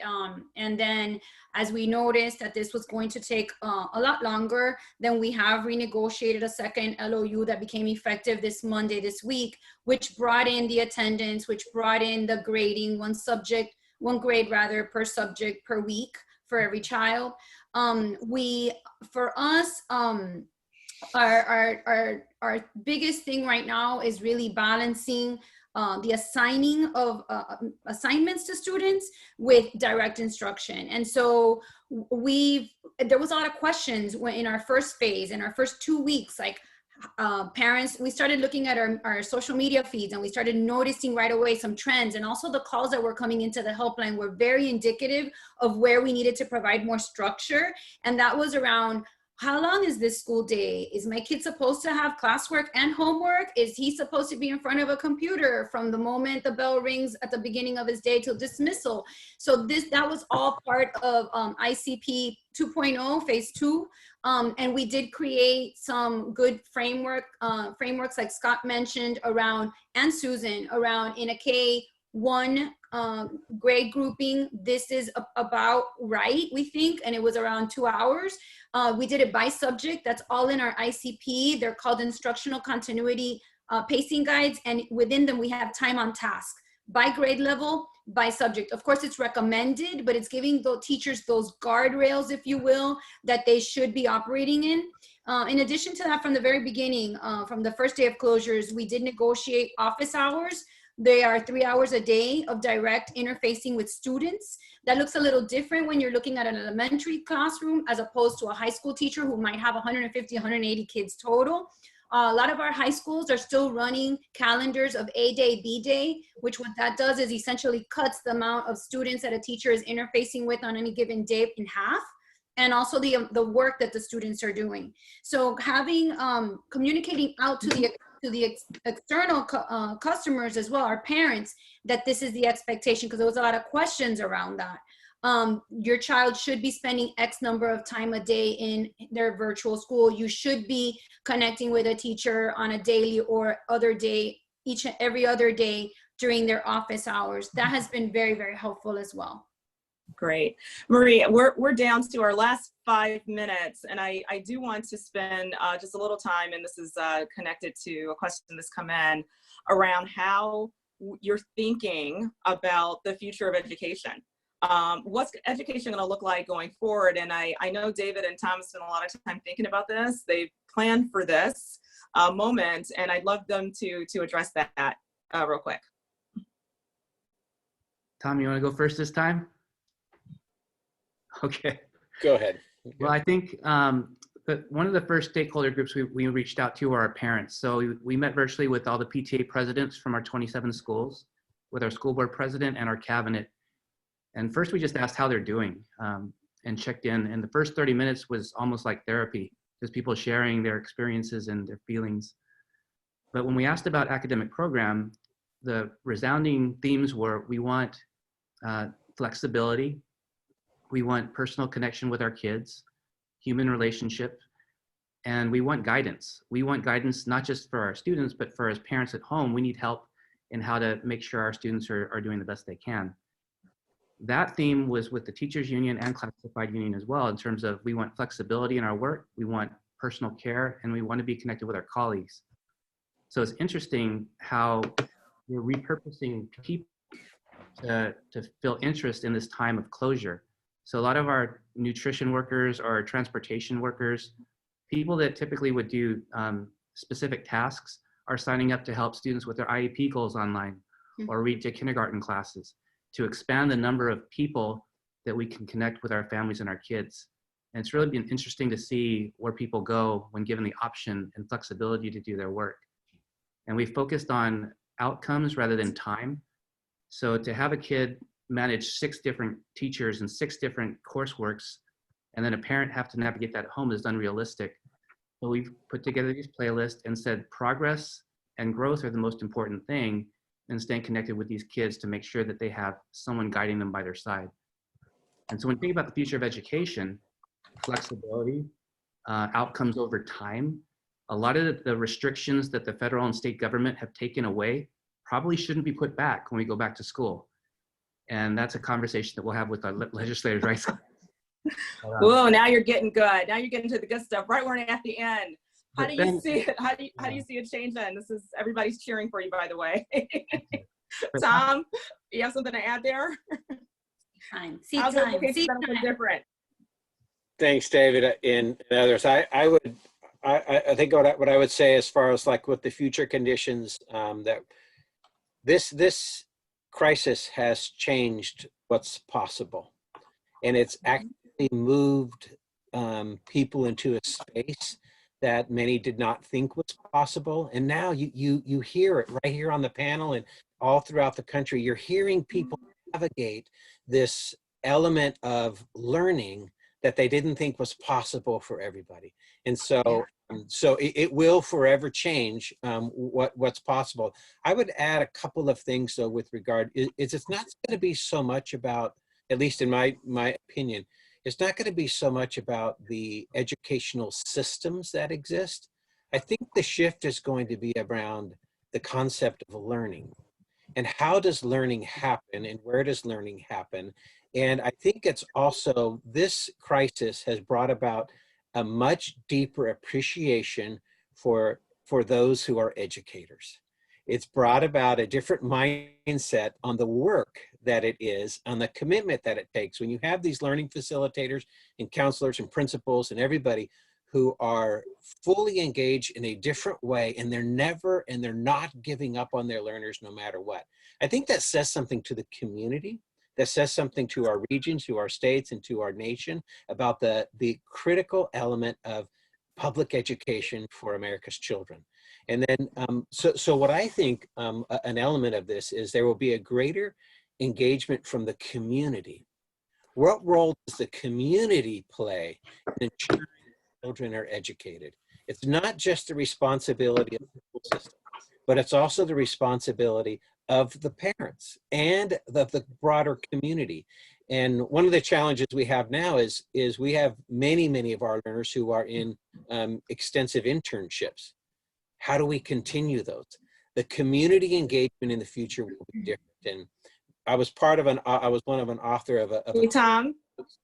And then as we noticed that this was going to take a lot longer, then we have renegotiated a second LOU that became effective this Monday, this week, which brought in the attendance, which brought in the grading, one grade rather per subject per week for every child. For us, our biggest thing right now is really balancing the assigning of assignments to students with direct instruction. And so there was a lot of questions in our first phase, in our first 2 weeks, like parents, we started looking at our social media feeds, and we started noticing right away some trends, and also the calls that were coming into the helpline were very indicative of where we needed to provide more structure. And that was around how long is this school day? Is my kid supposed to have classwork and homework? Is he supposed to be in front of a computer from the moment the bell rings at the beginning of his day till dismissal? So that was all part of ICP 2.0 phase 2. And we did create some good frameworks like Scott mentioned around, and Susan, around in a K1 grade grouping. This is about right, we think, and it was around 2 hours. We did it by subject. That's all in our ICP. They're called instructional continuity pacing guides. And within them, we have time on task by grade level, by subject. Of course, it's recommended, but it's giving the teachers those guardrails, if you will, that they should be operating in. In addition to that, from the very beginning, from the first day of closures, we did negotiate office hours. They are 3 hours a day of direct interfacing with students. That looks a little different when you're looking at an elementary classroom as opposed to a high school teacher who might have 150, 180 kids total. A lot of our high schools are still running calendars of A day, B day, which what that does is essentially cuts the amount of students that a teacher is interfacing with on any given day in half, and also the work that the students are doing. So having, communicating out to the external customers as well, our parents, that this is the expectation, because there was a lot of questions around that. Your child should be spending X number of time a day in their virtual school. You should be connecting with a teacher on a daily or other day, each and every other day during their office hours. That has been very, very helpful as well. Great. Marie, we're down to our last 5 minutes, and I do want to spend just a little time, and this is connected to a question that's come in around how you're thinking about the future of education. What's education going to look like going forward? And I know David and Tom spent a lot of time thinking about this. They've planned for this moment, and I'd love them to address that real quick. Tom, you want to go first this time? Okay. Go ahead. Well, I think one of the first stakeholder groups we reached out to are our parents. So we met virtually with all the PTA presidents from our 27 schools, with our school board president and our cabinet. And first we just asked how they're doing and checked in. And the first 30 minutes was almost like therapy, just people sharing their experiences and their feelings. But when we asked about academic program, the resounding themes were, we want flexibility, we want personal connection with our kids, human relationship, and we want guidance. We want guidance not just for our students, but for as parents at home. We need help in how to make sure our students are doing the best they can. That theme was with the teachers union and classified union as well, in terms of we want flexibility in our work, we want personal care, and we want to be connected with our colleagues. So it's interesting how we're repurposing people to feel interest in this time of closure. So a lot of our nutrition workers or transportation workers, people that typically would do specific tasks, are signing up to help students with their IEP goals online or read to kindergarten classes, to expand the number of people that we can connect with our families and our kids. And it's really been interesting to see where people go when given the option and flexibility to do their work. And we focused on outcomes rather than time. So to have a kid manage 6 different teachers and 6 different courseworks, and then a parent have to navigate that at home is unrealistic. So we've put together these playlists and said progress and growth are the most important thing, and staying connected with these kids to make sure that they have someone guiding them by their side. And so when you think about the future of education, flexibility, outcomes over time, a lot of the restrictions that the federal and state government have taken away probably shouldn't be put back when we go back to school. And that's a conversation that we'll have with our legislators, right? Whoa, now you're getting good. Now you're getting to the good stuff. Right, we're at the end. How do you see it? How do you see it changing? This is, everybody's cheering for you, by the way. Tom, you have something to add there? How's education gonna look different? Thanks, David and others. I think what I would say as far as like with the future conditions, that this crisis has changed what's possible, and it's actually moved people into a space that many did not think was possible. And now you hear it right here on the panel and all throughout the country. You're hearing people navigate this element of learning that they didn't think was possible for everybody. And so, it will forever change what's possible. I would add a couple of things though with regard, it's not going to be so much about, at least in my opinion, it's not going to be so much about the educational systems that exist. I think the shift is going to be around the concept of learning and how does learning happen and where does learning happen. And I think it's also, this crisis has brought about a much deeper appreciation for those who are educators. It's brought about a different mindset on the work that it is, on the commitment that it takes. When you have these learning facilitators and counselors and principals and everybody who are fully engaged in a different way, and they're not giving up on their learners no matter what. I think that says something to the community, that says something to our regions, to our states, and to our nation about the critical element of public education for America's children. And then, so what I think an element of this is there will be a greater engagement from the community. What role does the community play in ensuring children are educated? It's not just the responsibility of the school system, but it's also the responsibility of the parents and the broader community. And one of the challenges we have now is we have many of our learners who are in extensive internships. How do we continue those? The community engagement in the future will be different. And I was one of an author of a Hey, Tom.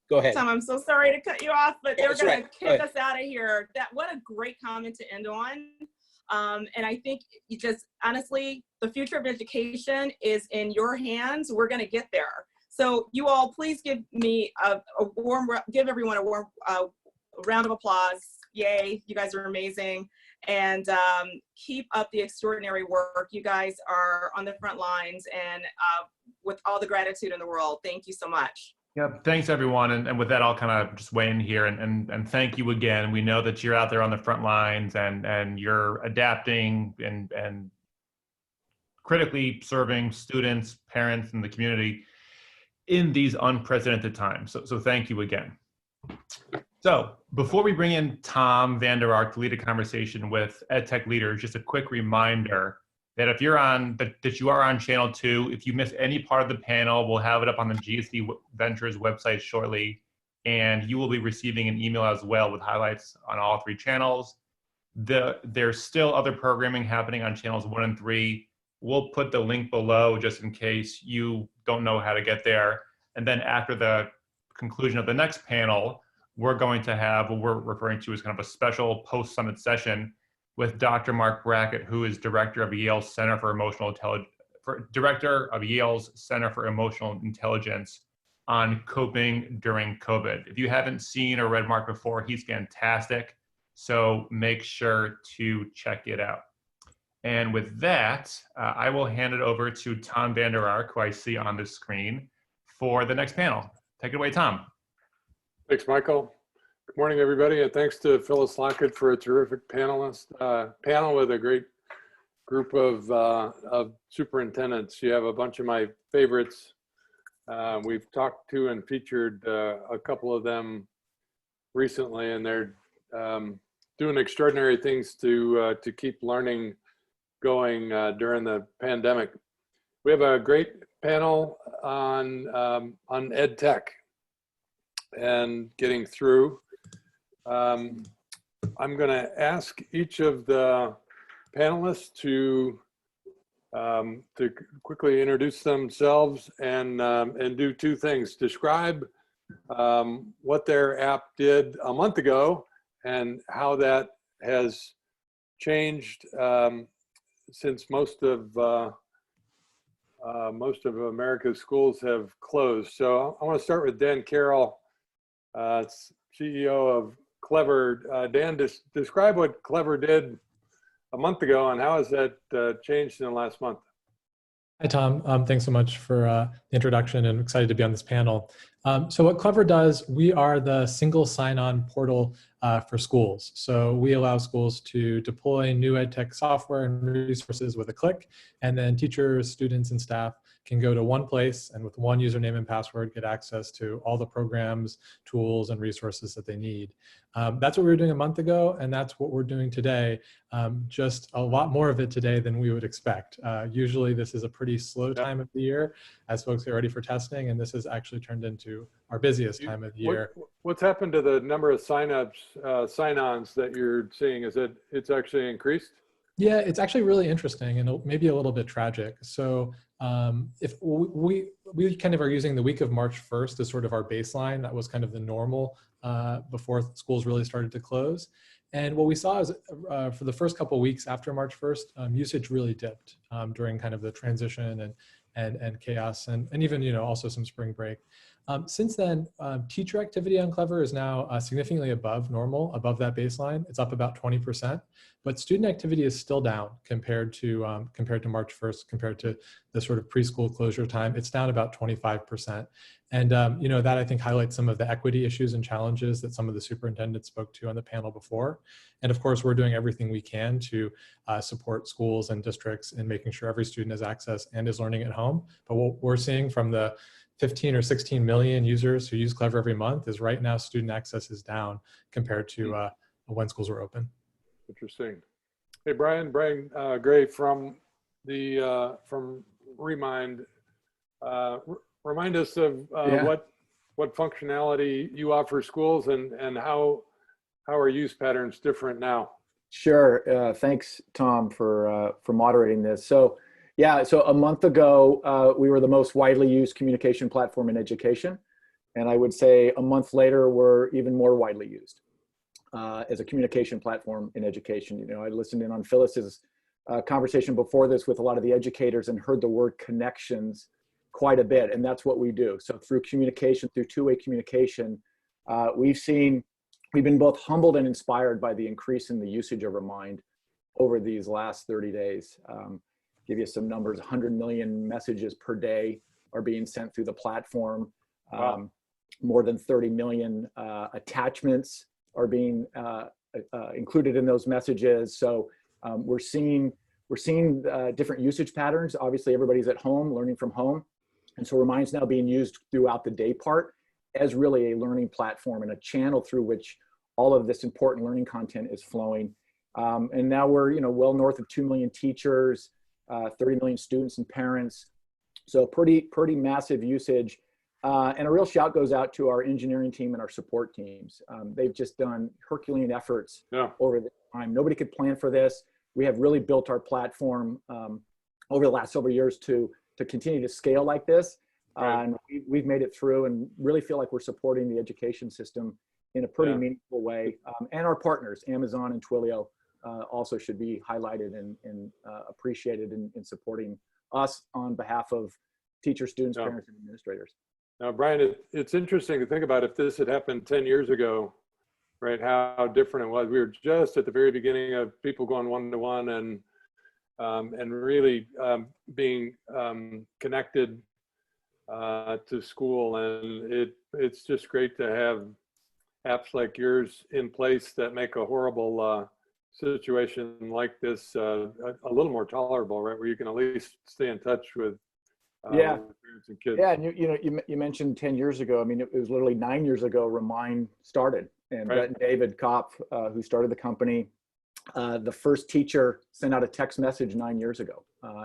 Go ahead. Tom, I'm so sorry to cut you off, but they're That's going right. to kick us out of here. What a great comment to end on. And I think you just, honestly, the future of education is in your hands. We're going to get there. So you all, please give me give everyone a warm round of applause. Yay, you guys are amazing. And keep up the extraordinary work. You guys are on the front lines, and with all the gratitude in the world, thank you so much. Yep. Thanks, everyone. And with that, I'll kind of just weigh in here and thank you again. We know that you're out there on the front lines and you're adapting and critically serving students, parents, and the community in these unprecedented times. So thank you again. So before we bring in Tom Vander Ark to lead a conversation with EdTech leaders, just a quick reminder that if you're that you are on channel 2, if you miss any part of the panel, we'll have it up on the GSV Ventures website shortly, and you will be receiving an email as well with highlights on all 3 channels. There's still other programming happening on channels 1 and 3. We'll put the link below just in case you don't know how to get there. And then after the conclusion of the next panel, we're going to have what we're referring to as kind of a special post-summit session with Dr. Mark Brackett, who is director of Yale's Center for Emotional Intelligence on coping during COVID. If you haven't seen or read Mark before, he's fantastic. So make sure to check it out. And with that, I will hand it over to Tom Vander Ark, who I see on the screen, for the next panel. Take it away, Tom. Thanks, Michael. Good morning, everybody, and thanks to Phyllis Lockett for a terrific panel with a great group of superintendents. You have a bunch of my favorites. We've talked to and featured a couple of them recently, and they're doing extraordinary things to keep learning going during the pandemic. We have a great panel on EdTech and getting through. I'm going to ask each of the panelists to quickly introduce themselves and do 2 things. Describe what their app did a month ago and how that has changed since most of America's schools have closed. So I want to start with Dan Carroll, CEO of Clever. Dan, describe what Clever did a month ago and how has that changed in the last month? Hi, Tom. Thanks so much for the introduction, and excited to be on this panel. So what Clever does, we are the single sign-on portal for schools. So we allow schools to deploy new EdTech software and resources with a click, and then teachers, students, and staff can go to one place and with one username and password get access to all the programs, tools, and resources that they need. That's what we were doing a month ago, and that's what we're doing today. Just a lot more of it today than we would expect. Usually this is a pretty slow time of the year as folks get ready for testing, and this has actually turned into our busiest time of the year. What's happened to the number of sign-ons that you're seeing? Is it's actually increased? Yeah, it's actually really interesting and maybe a little bit tragic. So if we kind of are using the week of March 1st as sort of our baseline, that was kind of the normal before schools really started to close. And what we saw is for the first couple of weeks after March 1st, usage really dipped during kind of the transition and chaos and even, also some spring break. Since then, teacher activity on Clever is now significantly above normal, above that baseline. It's up about 20%, but student activity is still down compared to March 1st, compared to the sort of preschool closure time. It's down about 25%. And that I think highlights some of the equity issues and challenges that some of the superintendents spoke to on the panel before. And of course, we're doing everything we can to support schools and districts in making sure every student has access and is learning at home. But what we're seeing from the 15 or 16 million users who use Clever every month is right now student access is down compared to when schools were open. Interesting. Hey, Brian Gray from Remind. Remind us of what functionality you offer schools and how are use patterns different now? Sure. Thanks, Tom, for moderating this. So a month ago, we were the most widely used communication platform in education. And I would say a month later, we're even more widely used as a communication platform in education. I listened in on Phyllis's conversation before this with a lot of the educators and heard the word connections quite a bit. And that's what we do. So through communication, through two-way communication, we've been both humbled and inspired by the increase in the usage of Remind over these last 30 days. Give you some numbers, 100 million messages per day are being sent through the platform. Wow. More than 30 million attachments are being included in those messages. So we're seeing different usage patterns. Obviously, everybody's at home, learning from home. And so Remind's now being used throughout the day part as really a learning platform and a channel through which all of this important learning content is flowing. And now we're well north of 2 million teachers, 30 million students and parents. So pretty massive usage. And a real shout goes out to our engineering team and our support teams. They've just done Herculean efforts over the time. Nobody could plan for this. We have really built our platform over the last several years to continue to scale like this. Right. And we've made it through and really feel like we're supporting the education system in a pretty meaningful way. And our partners, Amazon and Twilio, also should be highlighted and appreciated in supporting us on behalf of teachers, students, parents, and administrators. Now, Brian, it's interesting to think about if this had happened 10 years ago, right? How different it was. We were just at the very beginning of people going one-to-one and really being connected to school. And it's just great to have apps like yours in place that make a horrible situation like this a little more tolerable, right? Where you can at least stay in touch with parents and kids. Yeah, and you mentioned 10 years ago. I mean, it was literally 9 years ago Remind started, and Brett and David Kopp, who started the company, the first teacher sent out a text message 9 years ago,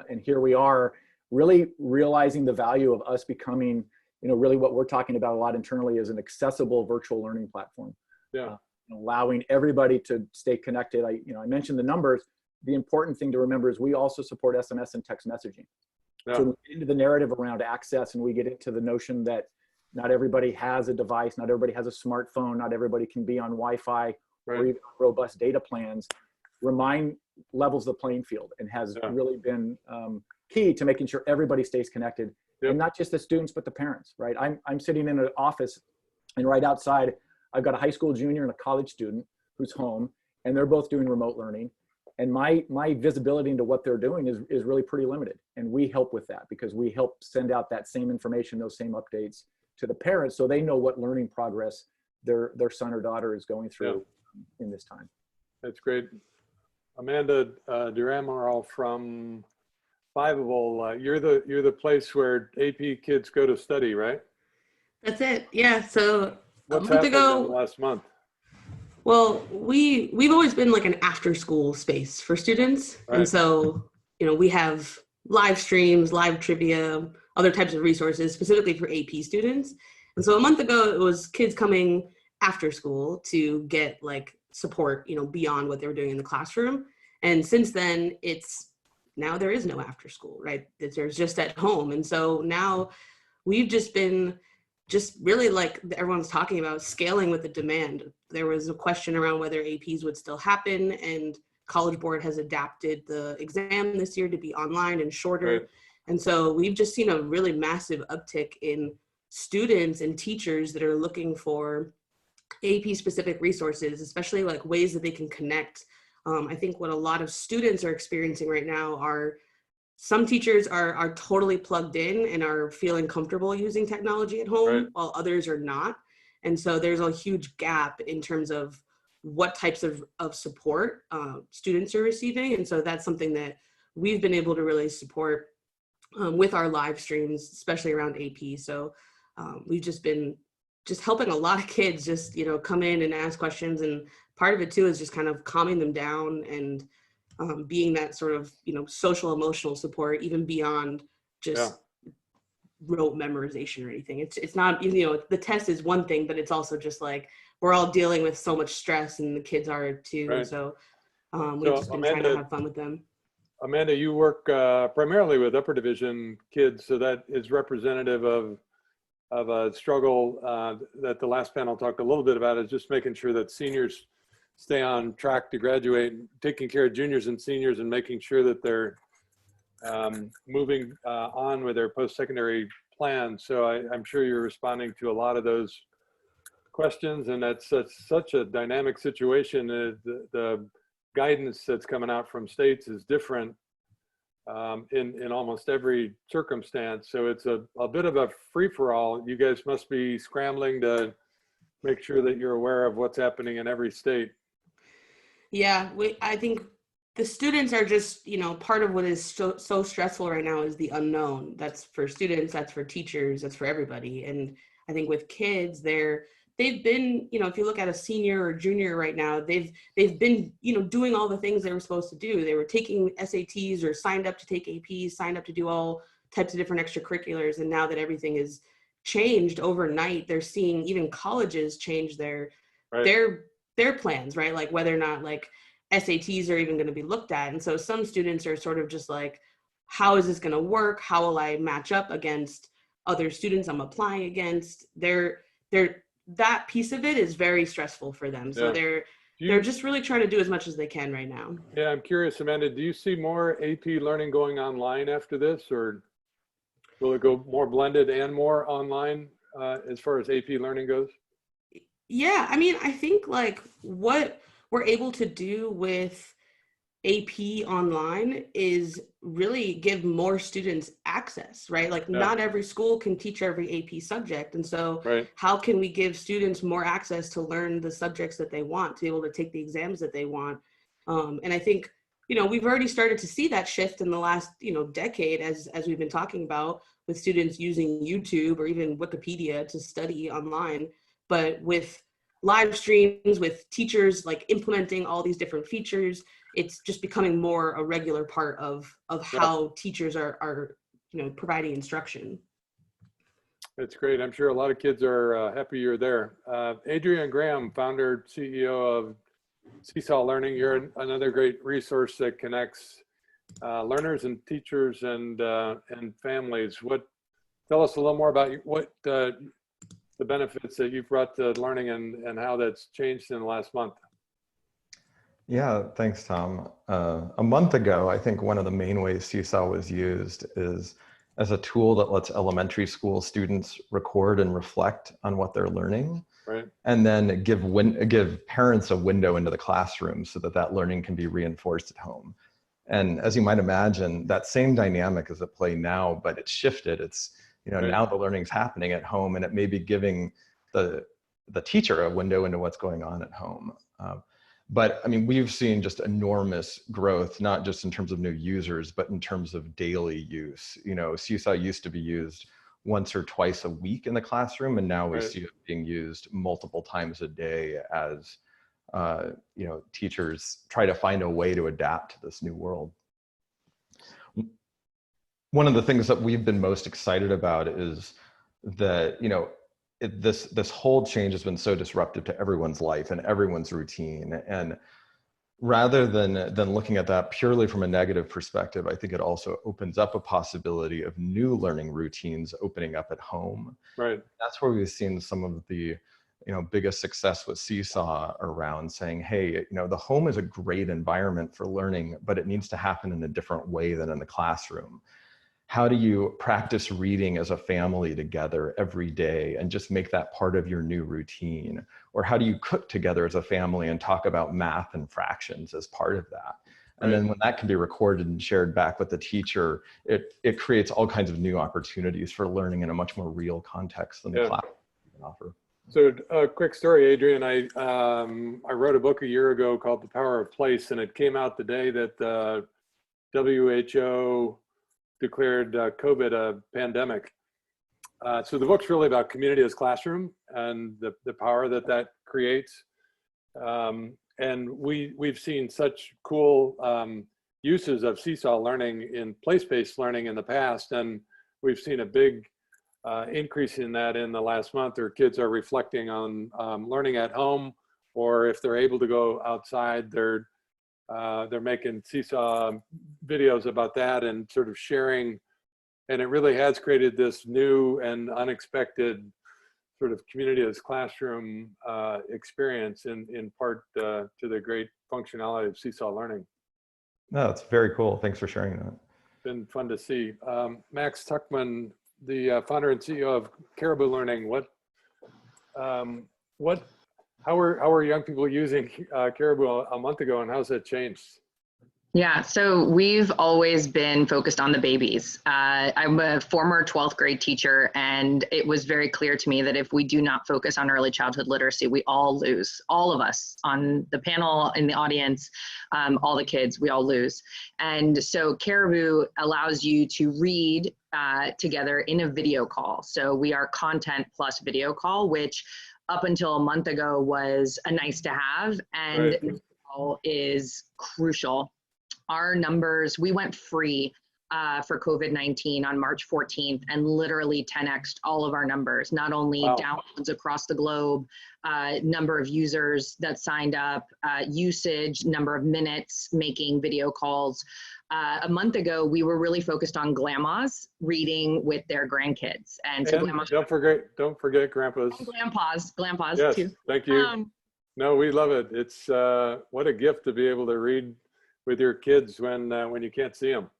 and here we are, really realizing the value of us becoming, really what we're talking about a lot internally is an accessible virtual learning platform. Yeah. Allowing everybody to stay connected. I mentioned the numbers. The important thing to remember is we also support SMS and text messaging. Yeah. So we get into the narrative around access, and we get into the notion that not everybody has a device, not everybody has a smartphone, not everybody can be on Wi-Fi or even robust data plans. Remind levels the playing field and has really been key to making sure everybody stays connected, and not just the students, but the parents, right? I'm sitting in an office, and right outside, I've got a high school junior and a college student who's home, and they're both doing remote learning. And my visibility into what they're doing is really pretty limited. And we help with that because we help send out that same information, those same updates to the parents so they know what learning progress their son or daughter is going through in this time. That's great. Amanda Duramaral from Fiveable, you're the place where AP kids go to study, right? That's it. Yeah. So What's a month happened in the ago, last month? well, we've always been like an after school space for students. Right. And so, you know, we have live streams, live trivia, other types of resources specifically for AP students. And so a month ago, it was kids coming after school to get like support, you know, beyond what they were doing in the classroom. And since then, now there is no after school, right? There's just at home. And so now we've just been really like everyone's talking about scaling with the demand. There was a question around whether APs would still happen, and College Board has adapted the exam this year to be online and shorter. Right. And so we've just seen a really massive uptick in students and teachers that are looking for AP specific resources, especially like ways that they can connect. I think what a lot of students are experiencing right now are some teachers are totally plugged in and are feeling comfortable using technology at home, Right. while others are not. And so there's a huge gap in terms of what types of support students are receiving. And so that's something that we've been able to really support with our live streams, especially around AP. So we've just been helping a lot of kids just, you know, come in and ask questions. And part of it too is just kind of calming them down and being that sort of, you know, social emotional support, even beyond just rote memorization or anything. It's not, you know, the test is one thing, but it's also just like, we're all dealing with so much stress and the kids are too. Right. So we've just been trying to have fun with them. Amanda, you work primarily with upper division kids, so that is representative of a struggle that the last panel talked a little bit about, is just making sure that seniors stay on track to graduate, taking care of juniors and seniors and making sure that they're moving on with their post-secondary plans. So I'm sure you're responding to a lot of those questions, and that's such a dynamic situation. The guidance that's coming out from states is different in almost every circumstance. So it's a bit of a free-for-all. You guys must be scrambling to make sure that you're aware of what's happening in every state. Yeah, I think the students are just, you know, part of what is so stressful right now is the unknown. That's for students, that's for teachers, that's for everybody. And I think with kids, they've been, you know, if you look at a senior or junior right now, they've been, you know, doing all the things they were supposed to do. They were taking SATs or signed up to take APs, signed up to do all types of different extracurriculars. And now that everything is changed overnight, they're seeing even colleges change their plans, right? Like whether or not like SATs are even going to be looked at. And so some students are sort of just like, how is this going to work? How will I match up against other students I'm applying against? That piece of it is very stressful for them. So they're just really trying to do as much as they can right now. Yeah, I'm curious, Amanda, do you see more AP learning going online after this, or will it go more blended and more online as far as AP learning goes? Yeah, I mean, I think like what we're able to do with AP online is really give more students access, right? Like not every school can teach every AP subject. And so how can we give students more access to learn the subjects that they want, to be able to take the exams that they want? And I think, you know, we've already started to see that shift in the last, you know, decade, as we've been talking about, with students using YouTube or even Wikipedia to study online. But with live streams, with teachers like implementing all these different features, it's just becoming more a regular part of how teachers are, you know, providing instruction. That's great. I'm sure a lot of kids are happy you're there. Adrienne Graham, founder, CEO of Seesaw Learning. You're another great resource that connects learners and teachers and families. Tell us a little more about what the benefits that you've brought to learning and how that's changed in the last month. Yeah, thanks, Tom. A month ago, I think one of the main ways Seesaw was used is as a tool that lets elementary school students record and reflect on what they're learning, and then give parents a window into the classroom so that learning can be reinforced at home. And as you might imagine, that same dynamic is at play now, but it's shifted. It's, you know, now the learning's happening at home, and it may be giving the teacher a window into what's going on at home. But I mean, we've seen just enormous growth, not just in terms of new users, but in terms of daily use. You know, Seesaw used to be used once or twice a week in the classroom, and now we see it being used multiple times a day as you know, teachers try to find a way to adapt to this new world. One of the things that we've been most excited about is that, you know, this whole change has been so disruptive to everyone's life and everyone's routine. And rather than looking at that purely from a negative perspective, I think it also opens up a possibility of new learning routines opening up at home. Right. That's where we've seen some of the, you know, biggest success with Seesaw around saying, hey, you know, the home is a great environment for learning, but it needs to happen in a different way than in the classroom. How do you practice reading as a family together every day and just make that part of your new routine? Or how do you cook together as a family and talk about math and fractions as part of that? And then when that can be recorded and shared back with the teacher, it creates all kinds of new opportunities for learning in a much more real context than the class can offer. So a quick story, Adrian. I wrote a book a year ago called The Power of Place, and it came out the day that the WHO declared COVID a pandemic. So the book's really about community as classroom and the power that creates. And we've seen such cool uses of Seesaw learning in place-based learning in the past, and we've seen a big increase in that in the last month. Or kids are reflecting on learning at home, or if they're able to go outside, they're making Seesaw videos about that and sort of sharing. And it really has created this new and unexpected sort of community as classroom experience in part to the great functionality of Seesaw learning. No, it's very cool. Thanks for sharing that. Been fun to see. Max Tuckman, the founder and CEO of Caribou Learning, how are young people using Caribou a month ago, and how's that changed? Yeah, so we've always been focused on the babies. I'm a former 12th grade teacher, and it was very clear to me that if we do not focus on early childhood literacy, we all lose. All of us on the panel, in the audience, all the kids, we all lose. And so Caribou allows you to read together in a video call. So we are content plus video call, which up until a month ago was a nice to have, and now is crucial. Our numbers, we went free for COVID-19 on March 14th and literally 10x'd all of our numbers, not only downloads across the globe, number of users that signed up, usage, number of minutes making video calls. A month ago, we were really focused on grandmas reading with their grandkids. And so grandmas, don't forget grandpas. Grandpas yes, too. Thank you. No, we love it. It's what a gift to be able to read with your kids when you can't see them.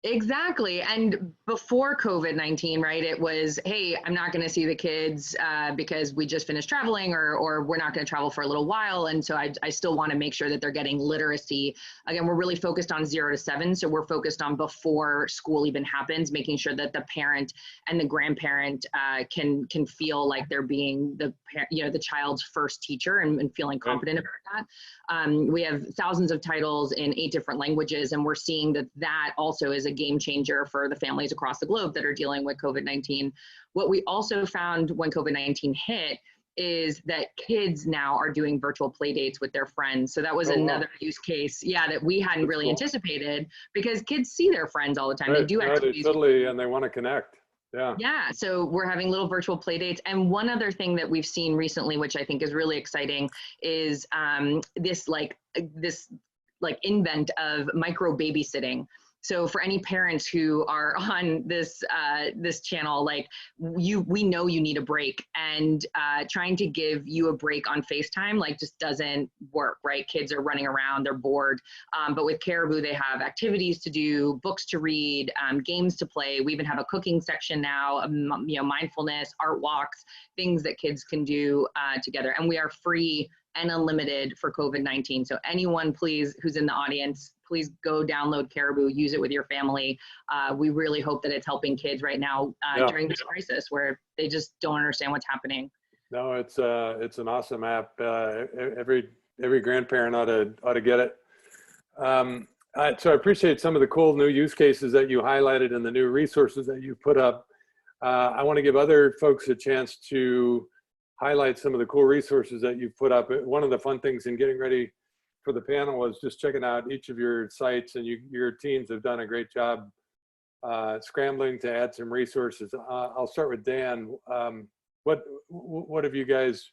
Exactly. And before COVID-19, right, it was, hey, I'm not going to see the kids because we just finished traveling, or we're not going to travel for a little while. And so I still want to make sure that they're getting literacy. Again, we're really focused on 0 to 7. So we're focused on before school even happens, making sure that the parent and the grandparent can feel like they're being the child's first teacher and feeling confident about that. We have thousands of titles in 8 different languages, and we're seeing that also is a game changer for the families across the globe that are dealing with COVID-19. What we also found when COVID-19 hit is that kids now are doing virtual play dates with their friends. So that was another use case, that we hadn't really anticipated, because kids see their friends all the time. They do activities. Totally, and they want to connect. Yeah, so we're having little virtual play dates. And one other thing that we've seen recently, which I think is really exciting, is this invent of micro babysitting. So for any parents who are on this channel, we know you need a break, and trying to give you a break on FaceTime just doesn't work, right? Kids are running around, they're bored. But with Caribou, they have activities to do, books to read, games to play. We even have a cooking section now, mindfulness, art walks, things that kids can do together. And we are free and unlimited for COVID-19. So anyone, please, who's in the audience, please go download Caribou, use it with your family. We really hope that it's helping kids right now during this crisis where they just don't understand what's happening. No, it's an awesome app. Every every grandparent ought to get it. So I appreciate some of the cool new use cases that you highlighted and the new resources that you put up. I want to give other folks a chance to highlight some of the cool resources that you've put up. One of the fun things in getting ready for the panel was just checking out each of your sites, and your teams have done a great job scrambling to add some resources. I'll start with Dan. What have you guys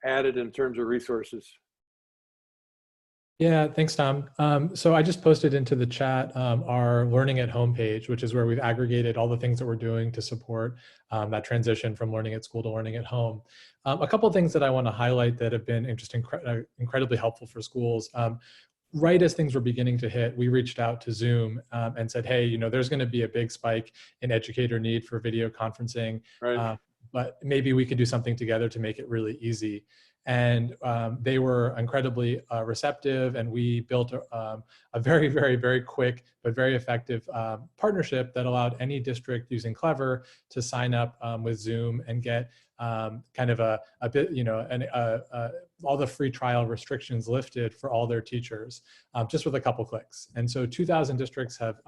added in terms of resources? Yeah, thanks, Tom. So I just posted into the chat our Learning at Home page, which is where we've aggregated all the things that we're doing to support that transition from learning at school to learning at home. A couple of things that I want to highlight that have been incredibly helpful for schools. Right as things were beginning to hit, we reached out to Zoom and said, hey, there's going to be a big spike in educator need for video conferencing, right. But maybe we could do something together to make it really easy. And they were incredibly receptive, and we built a very, very, very quick but very effective partnership that allowed any district using Clever to sign up with Zoom and get kind of a bit, all the free trial restrictions lifted for all their teachers just with a couple clicks. And so 2,000 districts have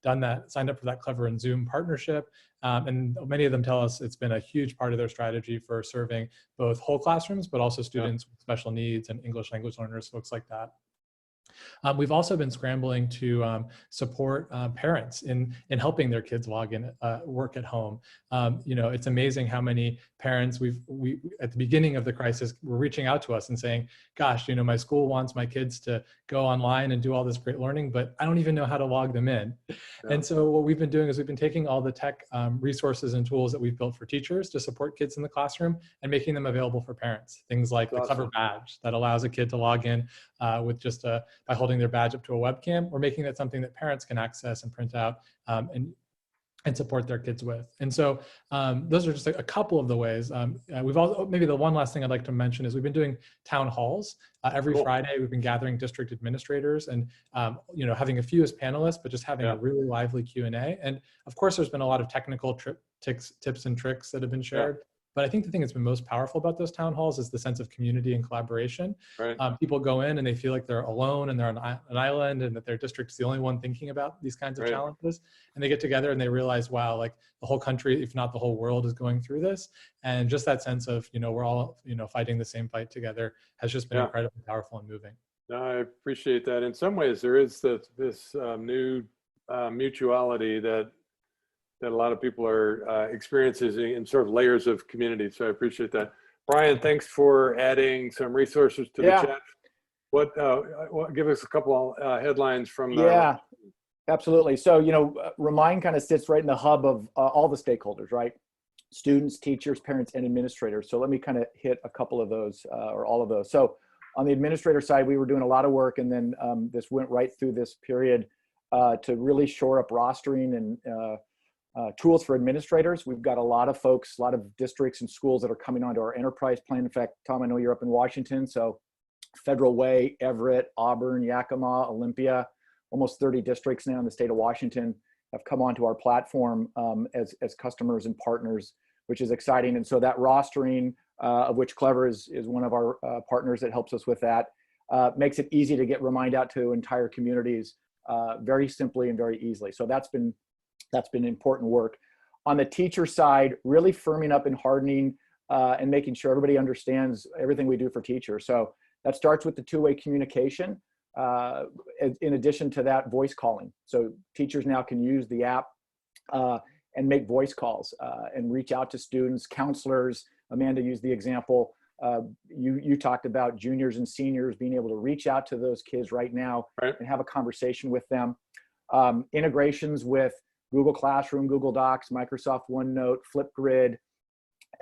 done that, signed up for that Clever and Zoom partnership. And many of them tell us it's been a huge part of their strategy for serving both whole classrooms, but also students with special needs and English language learners, folks like that. We've also been scrambling to support parents in helping their kids log in, work at home. It's amazing how many parents we at the beginning of the crisis were reaching out to us and saying, gosh, my school wants my kids to go online and do all this great learning, but I don't even know how to log them in. Yeah. And so what we've been doing is we've been taking all the tech resources and tools that we've built for teachers to support kids in the classroom and making them available for parents. Things like the Clever badge that allows a kid to log in with just by holding their badge up to a webcam, or making that something that parents can access and print out and support their kids with. And so those are just a couple of the ways. We've also, maybe the one last thing I'd like to mention is we've been doing town halls. Every Friday, we've been gathering district administrators and having a few as panelists, but just having a really lively Q&A. And of course, there's been a lot of technical tips and tricks that have been shared. Yeah. But I think the thing that's been most powerful about those town halls is the sense of community and collaboration. Right. People go in and they feel like they're alone and they're on an island, and that their district's the only one thinking about these kinds of challenges. And they get together and they realize, wow, like the whole country, if not the whole world, is going through this. And just that sense of, we're all, fighting the same fight together has just been incredibly powerful and moving. No, I appreciate that. In some ways, there is this new mutuality that a lot of people are experiencing in sort of layers of community. So I appreciate that. Brian, thanks for adding some resources to the chat. What give us a couple headlines from the absolutely. So, Remind kind of sits right in the hub of all the stakeholders, right? Students, teachers, parents, and administrators. So let me kind of hit a couple of those or all of those. So on the administrator side, we were doing a lot of work, and then this went right through this period to really shore up rostering and tools for administrators. We've got a lot of folks, a lot of districts and schools that are coming onto our enterprise plan. In fact, Tom, I know you're up in Washington, so Federal Way, Everett, Auburn, Yakima, Olympia, almost 30 districts now in the state of Washington have come onto our platform as customers and partners, which is exciting. And so that rostering, of which Clever is one of our partners that helps us with that, makes it easy to get Remind out to entire communities very simply and very easily. So that's been important work. On the teacher side, really firming up and hardening and making sure everybody understands everything we do for teachers. So that starts with the two-way communication. In addition to that, voice calling. So teachers now can use the app and make voice calls and reach out to students, counselors. Amanda used the example. You talked about juniors and seniors being able to reach out to those kids right now and have a conversation with them. Integrations with Google Classroom, Google Docs, Microsoft OneNote, Flipgrid,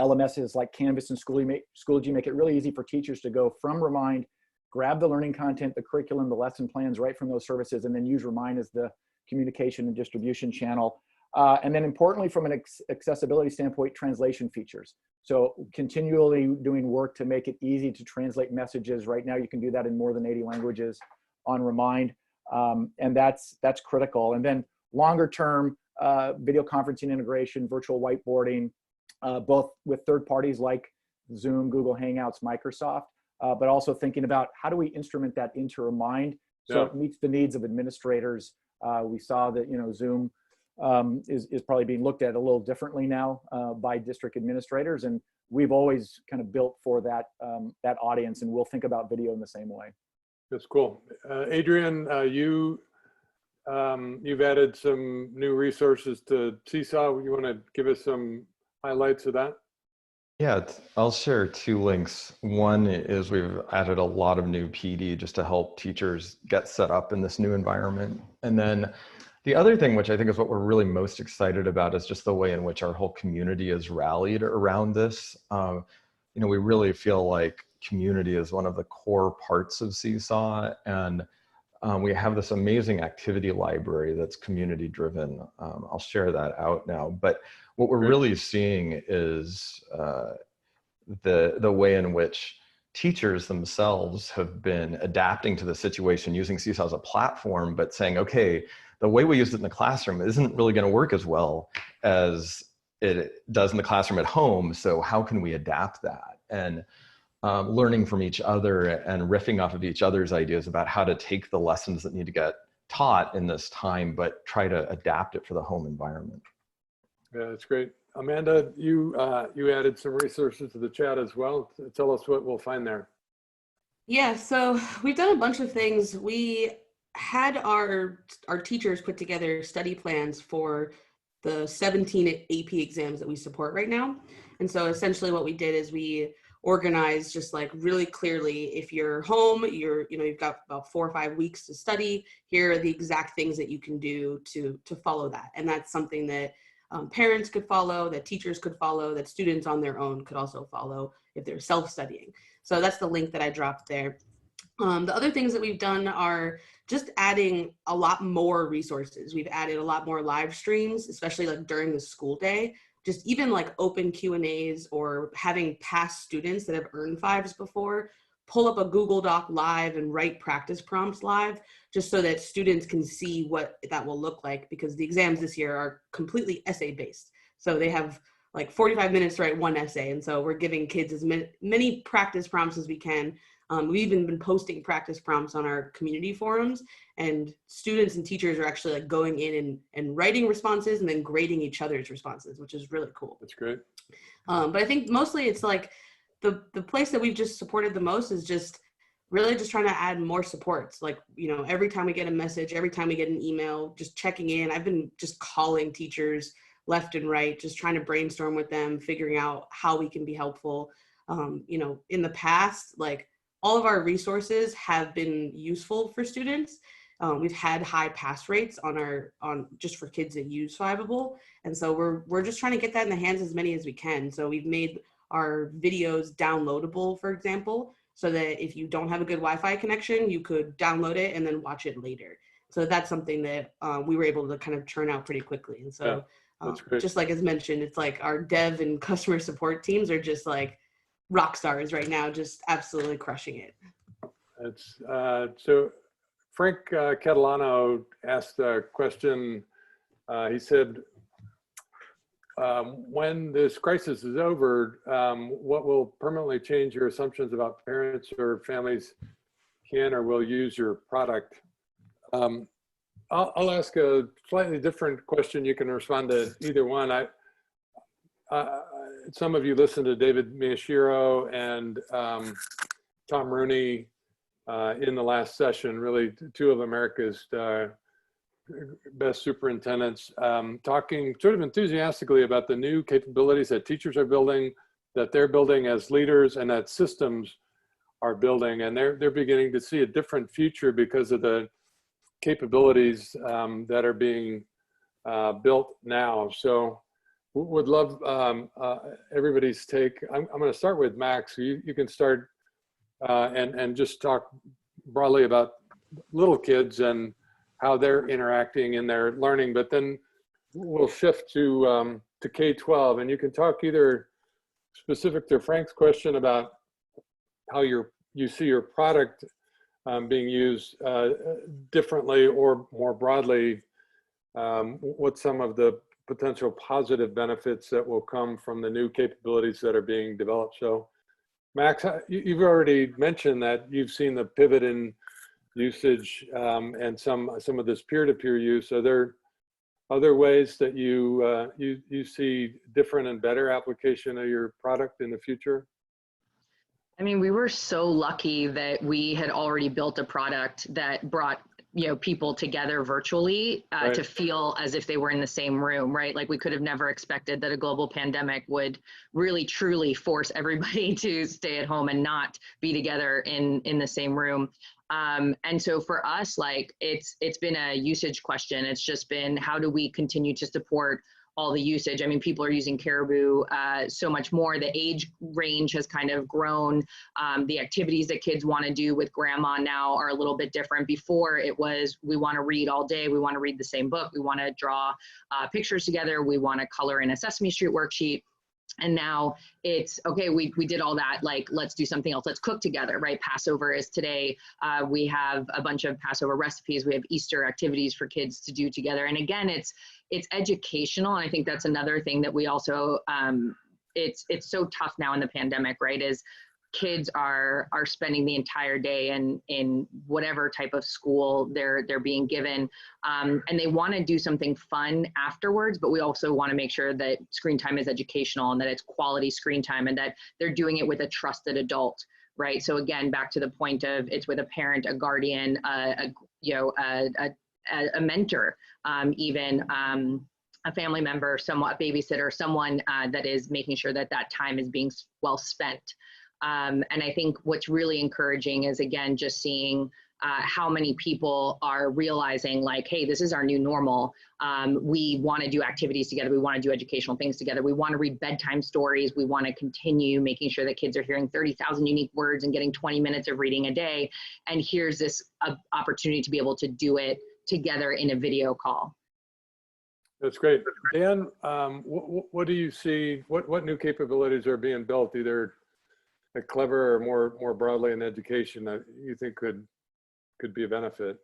LMSs like Canvas and Schoology make it really easy for teachers to go from Remind, grab the learning content, the curriculum, the lesson plans right from those services, and then use Remind as the communication and distribution channel. And then importantly, from an accessibility standpoint, translation features. So continually doing work to make it easy to translate messages. Right now, you can do that in more than 80 languages on Remind, and that's critical. And then longer term, video conferencing integration, virtual whiteboarding, both with third parties like Zoom, Google Hangouts, Microsoft, but also thinking about how do we instrument that into Remind so it meets the needs of administrators. We saw that, you know, Zoom is probably being looked at a little differently now by district administrators, and we've always kind of built for that that audience, and we'll think about video in the same way. That's cool. Adrian, you've added some new resources to Seesaw. You want to give us some highlights of that? Yeah, I'll share 2 links. One is we've added a lot of new PD just to help teachers get set up in this new environment. And then the other thing, which I think is what we're really most excited about, is just the way in which our whole community is rallied around this. You know, we really feel like community is one of the core parts of Seesaw, and we have this amazing activity library that's community driven. I'll share that out now, but what we're really seeing is the way in which teachers themselves have been adapting to the situation, using Seesaw as a platform, but saying, okay, the way we used it in the classroom isn't really going to work as well as it does in the classroom at home. So how can we adapt that? And learning from each other and riffing off of each other's ideas about how to take the lessons that need to get taught in this time, but try to adapt it for the home environment. Yeah, that's great. Amanda, you added some resources to the chat as well. Tell us what we'll find there. Yeah, so we've done a bunch of things. We had our teachers put together study plans for the 17 AP exams that we support right now. And so essentially what we did is we organized just like really clearly, if you're home, you've got about 4 or 5 weeks to study, here are the exact things that you can do to follow that. And that's something that parents could follow, that teachers could follow, that students on their own could also follow if they're self-studying. So that's the link that I dropped there. The other things that we've done are just adding a lot more resources. We've added a lot more live streams, especially like during the school day, just even like open Q&As or having past students that have earned 5s before pull up a Google Doc live and write practice prompts live, just so that students can see what that will look like, because the exams this year are completely essay based. So they have like 45 minutes to write 1 essay. And so we're giving kids as many practice prompts as we can. We've even been posting practice prompts on our community forums, and students and teachers are actually like going in and writing responses and then grading each other's responses, which is really cool. That's great. But I think mostly it's like the place that we've just supported the most is just really just trying to add more supports. Like, you know, every time we get a message, every time we get an email, just checking in. I've been just calling teachers left and right, just trying to brainstorm with them, figuring out how we can be helpful. You know, in the past, like all of our resources have been useful for students. We've had high pass rates on just for kids that use Fiveable. And so we're just trying to get that in the hands as many as we can. So we've made our videos downloadable, for example, so that if you don't have a good Wi-Fi connection, you could download it and then watch it later. So that's something that we were able to kind of churn out pretty quickly. And so just like as mentioned, it's like our dev and customer support teams are just like rock stars right now, just absolutely crushing it. That's so Frank Catalano asked a question. He said, when this crisis is over, what will permanently change your assumptions about parents or families can or will use your product? I'll ask a slightly different question. You can respond to either one. Some of you listened to David Miyashiro and Tom Rooney in the last session, really 2 of America's best superintendents, talking sort of enthusiastically about the new capabilities that teachers are building, that they're building as leaders, and that systems are building. And they're beginning to see a different future because of the capabilities that are being built now. So would love everybody's take. I'm going to start with Max. You can start and just talk broadly about little kids and how they're interacting in their learning, but then we'll shift to K-12, and you can talk either specific to Frank's question about how you see your product being used differently, or more broadly, what some of the potential positive benefits that will come from the new capabilities that are being developed. So Max, you've already mentioned that you've seen the pivot in usage and some of this peer-to-peer use. Are there other ways that you see different and better application of your product in the future? I mean, we were so lucky that we had already built a product that brought people together virtually Right. to feel as if they were in the same room, right? Like we could have never expected that a global pandemic would really truly force everybody to stay at home and not be together in the same room. And so for us, like it's been a usage question. It's just been, how do we continue to support all the usage? I mean, people are using Caribou so much more. The age range has kind of grown. The activities that kids want to do with grandma now are a little bit different. Before it was, we want to read all day. We want to read the same book. We want to draw pictures together. We want to color in a Sesame Street worksheet. And now it's, okay, we did all that, like, let's do something else. Let's cook together, right? Passover is today. We have a bunch of Passover recipes. We have Easter activities for kids to do together. And again, it's educational. And I think that's another thing that we also, it's so tough now in the pandemic, right? Is kids are spending the entire day in whatever type of school they're being given, and they want to do something fun afterwards, but we also want to make sure that screen time is educational and that it's quality screen time and that they're doing it with a trusted adult, right? So again, back to the point of, it's with a parent, a guardian, a mentor, even a family member, a babysitter, someone that is making sure that that time is being well spent. And I think what's really encouraging is, again, just seeing how many people are realizing, like, hey, this is our new normal. We want to do activities together. We want to do educational things together. We want to read bedtime stories. We want to continue making sure that kids are hearing 30,000 unique words and getting 20 minutes of reading a day. And here's this opportunity to be able to do it together in a video call. That's great. Dan, what do you see, what new capabilities are being built, either at Clever or more broadly in education, that you think could be a benefit?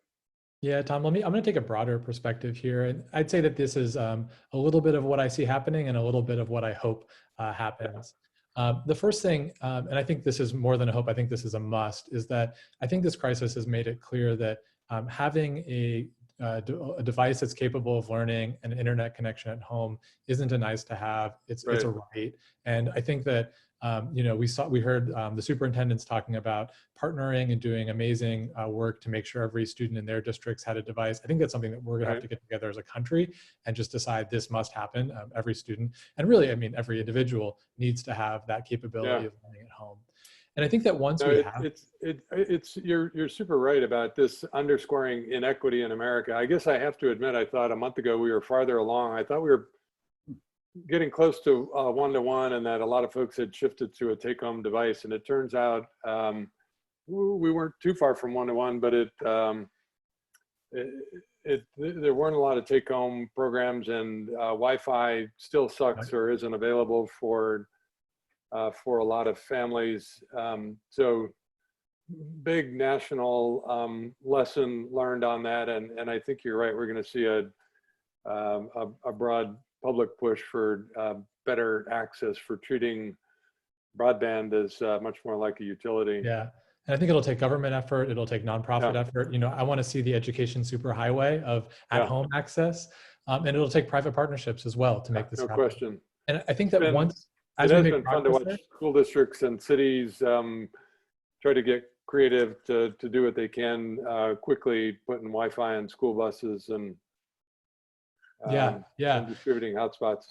Yeah, Tom, I'm going to take a broader perspective here. And I'd say that this is a little bit of what I see happening and a little bit of what I hope happens. The first thing, and I think this is more than a hope, I think this is a must, is that I think this crisis has made it clear that having a device that's capable of learning and an internet connection at home isn't a nice to have, it's a right. And I think that we heard the superintendents talking about partnering and doing amazing work to make sure every student in their districts had a device. I think that's something that we're going to have to get together as a country and just decide this must happen. Every student, and really, I mean, every individual needs to have that capability of learning at home. And I think that once we have, you're super right about this underscoring inequity in America. I guess I have to admit, I thought a month ago we were farther along. I thought we were getting close to one-to-one, and that a lot of folks had shifted to a take-home device. And it turns out we weren't too far from one-to-one, but there weren't a lot of take-home programs, and Wi-Fi still sucks or isn't available for a lot of families. So big national lesson learned on that. And I think you're right. We're going to see a broad public push for better access, for treating broadband as much more like a utility. Yeah. And I think it'll take government effort. It'll take nonprofit effort. I want to see the education superhighway of at-home access. And it'll take private partnerships as well to make this happen. No question. And I think that it has been fun to watch school districts and cities try to get creative to do what they can quickly, putting Wi-Fi in school buses and and distributing hotspots.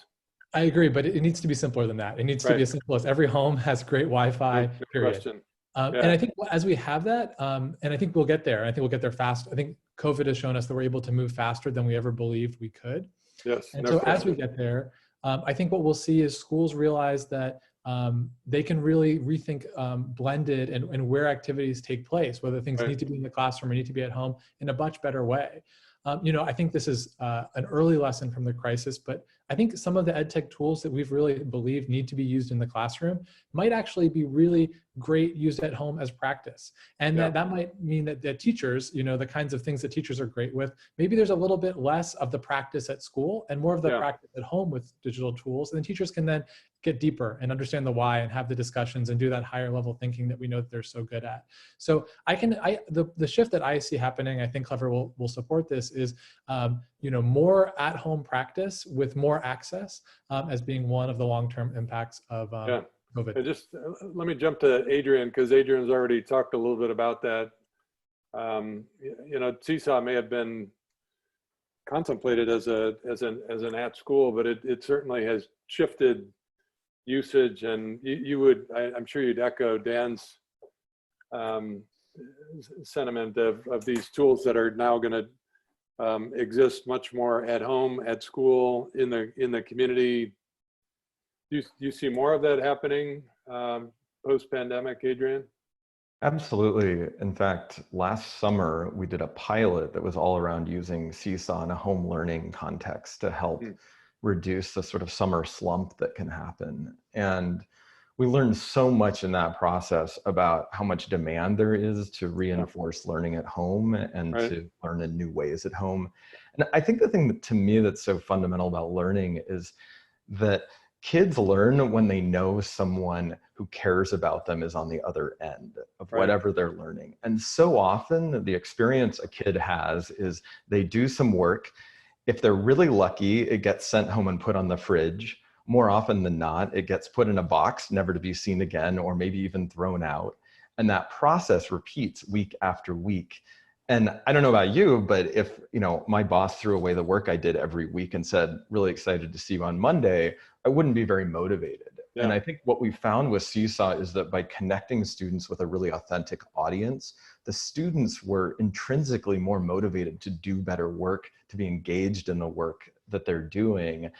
I agree, but it needs to be simpler than that. It needs to be as simple as every home has great Wi-Fi, period. And I think as we have that, and I think we'll get there, and I think we'll get there fast. I think COVID has shown us that we're able to move faster than we ever believed we could. Yes. And so as we get there, I think what we'll see is schools realize that they can really rethink blended and where activities take place, whether things need to be in the classroom or need to be at home, in a much better way. I think this is an early lesson from the crisis, but I think some of the EdTech tools that we've really believed need to be used in the classroom might actually be really great used at home as practice. And that might mean that teachers, the kinds of things that teachers are great with, maybe there's a little bit less of the practice at school and more of the practice at home with digital tools. And the teachers can then get deeper and understand the why and have the discussions and do that higher level thinking that we know that they're so good at. So the shift that I see happening, I think Clever will support this, is more at-home practice with more access as being one of the long-term impacts of COVID. Let me jump to Adrian, because Adrian's already talked a little bit about that. Seesaw may have been contemplated as an at school, but it certainly has shifted usage, and I'm sure you'd echo Dan's sentiment of these tools that are now going to exist much more at home, at school, in the community. Do you see more of that happening post-pandemic, Adrian? Absolutely. In fact, last summer, we did a pilot that was all around using Seesaw in a home learning context to help reduce the sort of summer slump that can happen. And we learned so much in that process about how much demand there is to reinforce learning at home and to learn in new ways at home. And I think the thing that, to me, that's so fundamental about learning is that kids learn when they know someone who cares about them is on the other end of whatever they're learning. And so often the experience a kid has is they do some work. If they're really lucky, it gets sent home and put on the fridge. More often than not, it gets put in a box, never to be seen again, or maybe even thrown out. And that process repeats week after week. And I don't know about you, but if my boss threw away the work I did every week and said, really excited to see you on Monday, I wouldn't be very motivated. And I think what we found with Seesaw is that by connecting students with a really authentic audience, the students were intrinsically more motivated to do better work, to be engaged in the work that they're doing.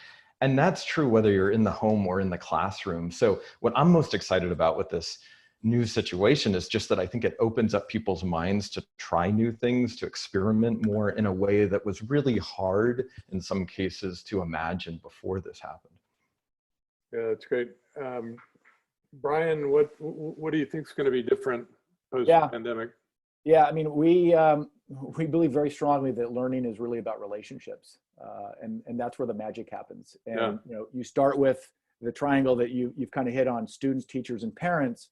And that's true whether you're in the home or in the classroom. So what I'm most excited about with this new situation is just that I think it opens up people's minds to try new things, to experiment more in a way that was really hard in some cases to imagine before this happened. Yeah, that's great. Brian, what do you think is going to be different post-pandemic? Yeah, I mean, we believe very strongly that learning is really about relationships, and that's where the magic happens. And you start with the triangle that you've kind of hit on: students, teachers, and parents.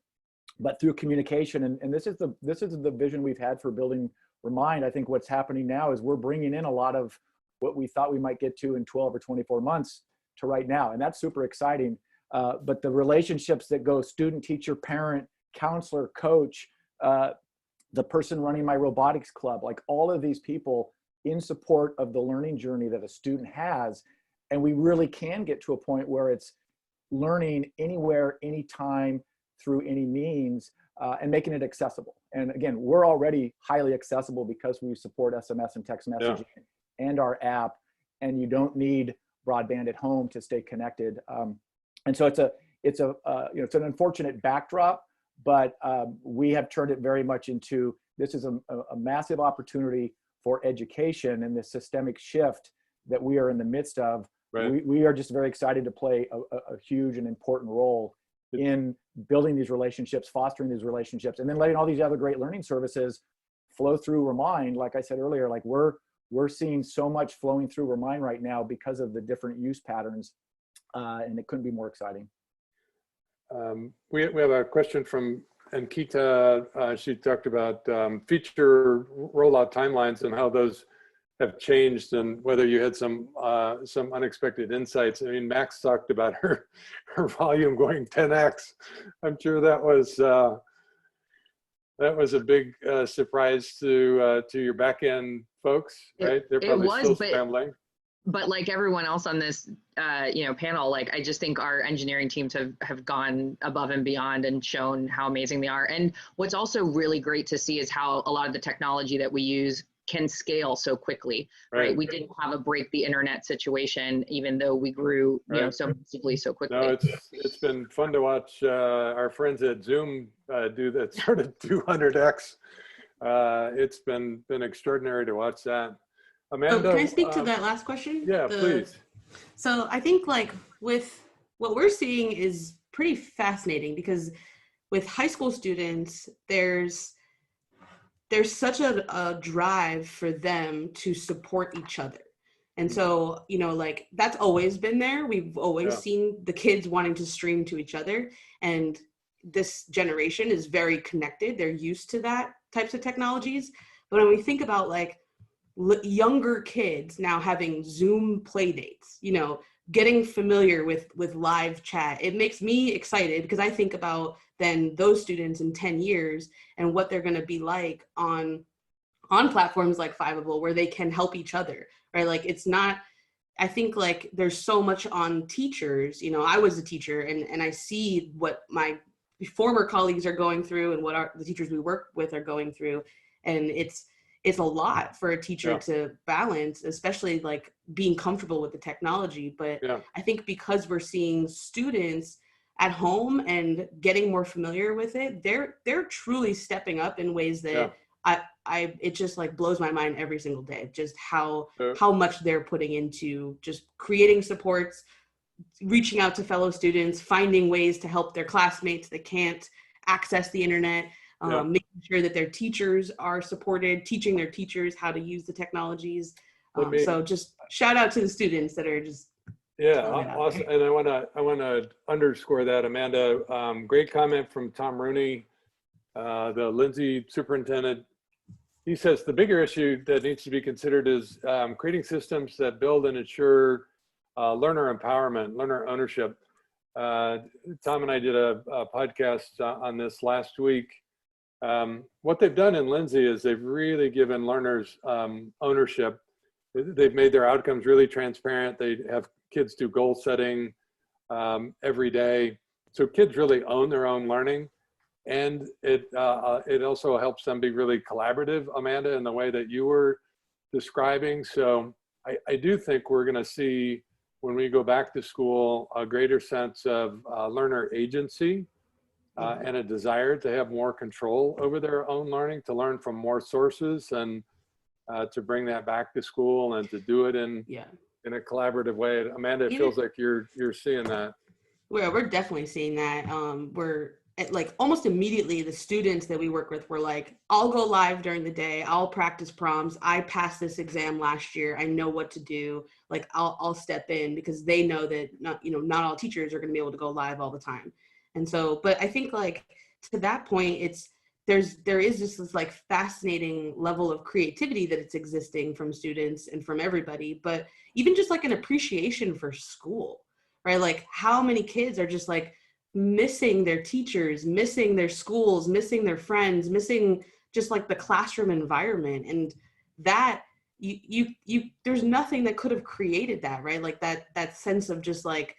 But through communication, and this is the vision we've had for building Remind. I think what's happening now is we're bringing in a lot of what we thought we might get to in 12 or 24 months to right now, and that's super exciting. But the relationships that go student, teacher, parent, counselor, coach, the person running my robotics club, like all of these people in support of the learning journey that a student has, and we really can get to a point where it's learning anywhere, anytime, through any means, and making it accessible. And again, we're already highly accessible because we support SMS and text messaging and our app, and you don't need broadband at home to stay connected. And so it's an unfortunate backdrop, but we have turned it very much into, this is a massive opportunity for education, and this systemic shift that we are in the midst of. We are just very excited to play a huge and important role in building these relationships, fostering these relationships, and then letting all these other great learning services flow through Remind. Like I said earlier, like we're seeing so much flowing through Remind right now because of the different use patterns, and it couldn't be more exciting. We have a question from Ankita. She talked about feature rollout timelines and how those have changed, and whether you had some unexpected insights. I mean, Max talked about her volume going 10x. I'm sure that was a big surprise to your back end folks, right? They're probably still scrambling. But like everyone else on this panel, like I just think our engineering teams have gone above and beyond and shown how amazing they are. And what's also really great to see is how a lot of the technology that we use can scale so quickly, right? We didn't have a break the internet situation, even though we grew so massively so quickly. No, it's been fun to watch our friends at Zoom do that sort of 200x. It's been extraordinary to watch that. Amanda, can I speak to that last question? Yeah, please. So I think like with what we're seeing is pretty fascinating, because with high school students, there's such a drive for them to support each other. And so, you know, like that's always been there. We've always seen the kids wanting to stream to each other. And this generation is very connected. They're used to that types of technologies. But when we think about like younger kids now having Zoom play dates, you know, getting familiar with live chat, it makes me excited because I think about then those students in 10 years and what they're going to be like on platforms like Fiveable where they can help each other, right? Like it's not, I think like there's so much on teachers, you know, I was a teacher and I see what my former colleagues are going through and what the teachers we work with are going through. And it's a lot for a teacher to balance, especially like being comfortable with the technology. But I think because we're seeing students at home and getting more familiar with it, they're truly stepping up in ways that it just like blows my mind every single day, just how much they're putting into just creating supports, reaching out to fellow students, finding ways to help their classmates that can't access the internet, making sure that their teachers are supported, teaching their teachers how to use the technologies. So just shout out to the students that are just awesome. And I want to underscore that, Amanda. Great comment from Tom Rooney, the Lindsay superintendent. He says the bigger issue that needs to be considered is creating systems that build and ensure learner empowerment, learner ownership. Tom and I did a podcast on this last week. What they've done in Lindsay is they've really given learners ownership. They've made their outcomes really transparent. They have kids do goal setting every day. So kids really own their own learning. And it also helps them be really collaborative, Amanda, in the way that you were describing. So I do think we're going to see, when we go back to school, a greater sense of learner agency and a desire to have more control over their own learning, to learn from more sources, and to bring that back to school and to do it in a collaborative way. Amanda, it feels like you're seeing that. We're definitely seeing that. We're like almost immediately the students that we work with were like, I'll go live during the day. I'll practice prompts. I passed this exam last year. I know what to do. Like I'll step in because they know that not all teachers are going to be able to go live all the time. And so, but I think like to that point, there is just this like fascinating level of creativity that it's existing from students and from everybody, but even just like an appreciation for school, right? Like how many kids are just like missing their teachers, missing their schools, missing their friends, missing just like the classroom environment. And that there's nothing that could have created that, right? Like that sense of just like,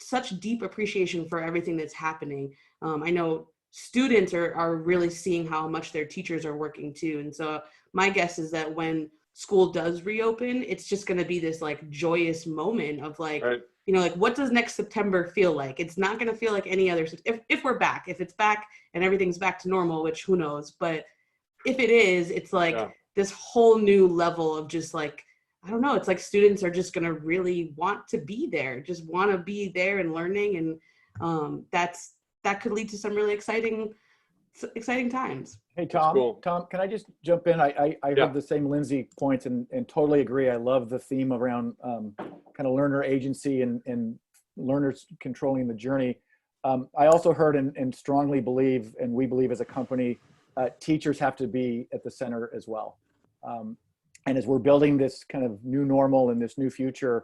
such deep appreciation for everything that's happening. I know students are really seeing how much their teachers are working too. And so my guess is that when school does reopen, it's just going to be this like joyous moment of like, like what does next September feel like? It's not going to feel like any other, if we're back, if it's back and everything's back to normal, which who knows, but if it is, it's like this whole new level of just like, I don't know, it's like students are just going to really want to be there, just want to be there and learning. And that could lead to some really exciting times. Hey, Tom, cool. Tom, can I just jump in? I heard the same Lindsay points and totally agree. I love the theme around kind of learner agency and learners controlling the journey. I also heard and strongly believe, and we believe as a company, teachers have to be at the center as well. And as we're building this kind of new normal and this new future,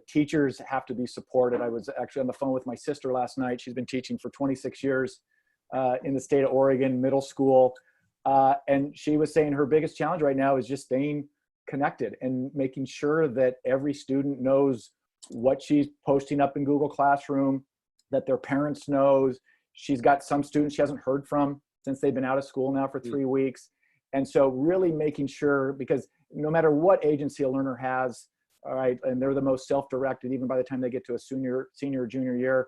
teachers have to be supported. I was actually on the phone with my sister last night. She's been teaching for 26 years in the state of Oregon, middle school. And she was saying her biggest challenge right now is just staying connected and making sure that every student knows what she's posting up in Google Classroom, that their parents knows. She's got some students she hasn't heard from since they've been out of school now for 3 weeks. And so really making sure, because no matter what agency a learner has, all right, and they're the most self-directed, even by the time they get to a senior or junior year,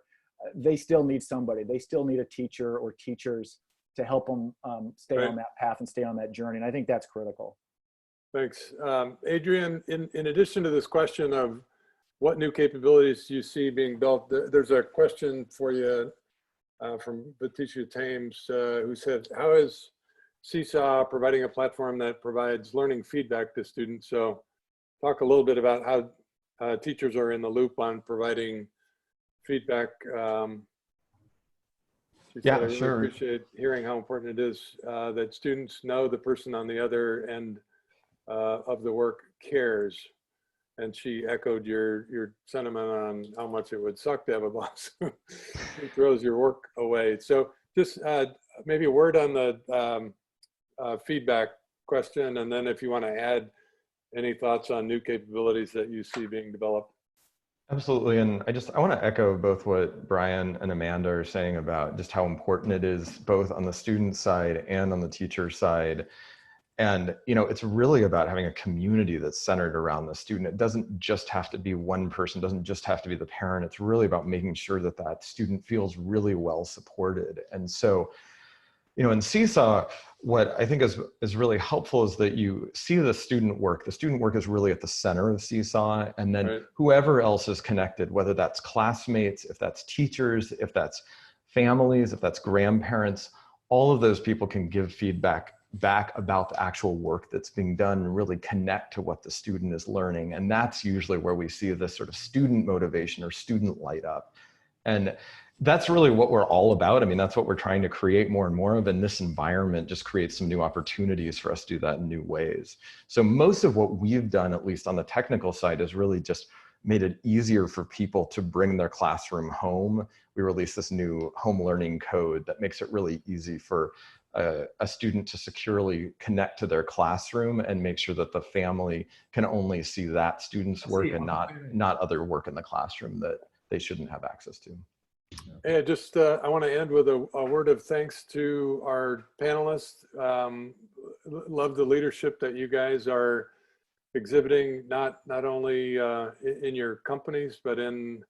they still need somebody. They still need a teacher or teachers to help them stay on that path and stay on that journey. And I think that's critical. Thanks. Adrian, in addition to this question of what new capabilities you see being built, there's a question for you from Batisha Thames, who said, how is Seesaw providing a platform that provides learning feedback to students? So talk a little bit about how teachers are in the loop on providing feedback. She said, I really appreciate hearing how important it is that students know the person on the other end of the work cares. And she echoed your sentiment on how much it would suck to have a boss who throws your work away. So just maybe a word on the feedback question, and then if you want to add any thoughts on new capabilities that you see being developed. Absolutely, and I want to echo both what Brian and Amanda are saying about just how important it is both on the student side and on the teacher side. And, you know, it's really about having a community that's centered around the student. It doesn't just have to be one person, doesn't just have to be the parent. It's really about making sure that that student feels really well supported. And so, you know, in Seesaw, what I think is really helpful is that you see the student work. The student work is really at the center of Seesaw, and then whoever else is connected, whether that's classmates, if that's teachers, if that's families, if that's grandparents, all of those people can give feedback back about the actual work that's being done and really connect to what the student is learning. And that's usually where we see this sort of student motivation or student light up. And that's really what we're all about. I mean, that's what we're trying to create more and more of. And this environment just creates some new opportunities for us to do that in new ways. So most of what we've done, at least on the technical side, is really just made it easier for people to bring their classroom home. We released this new home learning code that makes it really easy for a student to securely connect to their classroom and make sure that the family can only see that student's work and not other work in the classroom that they shouldn't have access to. Yeah, just I want to end with a word of thanks to our panelists. Love the leadership that you guys are exhibiting, not only in your companies, but in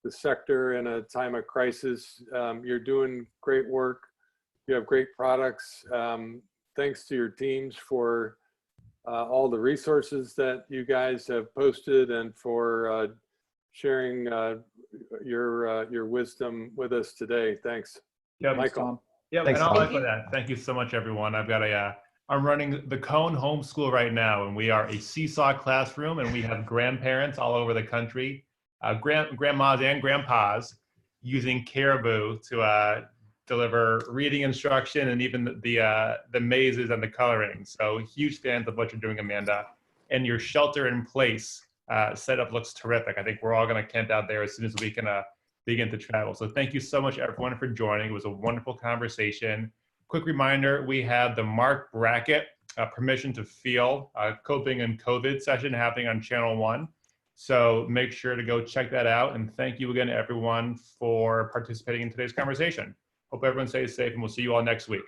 the sector in a time of crisis. You're doing great work. You have great products. Thanks to your teams for all the resources that you guys have posted and for sharing your wisdom with us today. Thanks. Yeah, Michael. Yeah, Thanks, and I'll Tom. echo that. Thank you so much, everyone. I'm running the Cone Homeschool right now, and we are a Seesaw classroom, and we have grandparents all over the country, grandmas and grandpas, using Caribou to deliver reading instruction and even the mazes and the coloring. So huge fans of what you're doing, Amanda. And your shelter in place setup looks terrific. I think we're all going to camp out there as soon as we can begin to travel. So thank you so much, everyone, for joining. It was a wonderful conversation. Quick reminder, we have the Mark Brackett Permission to Feel Coping and COVID session happening on Channel 1. So make sure to go check that out. And thank you again, everyone, for participating in today's conversation. Hope everyone stays safe, and we'll see you all next week.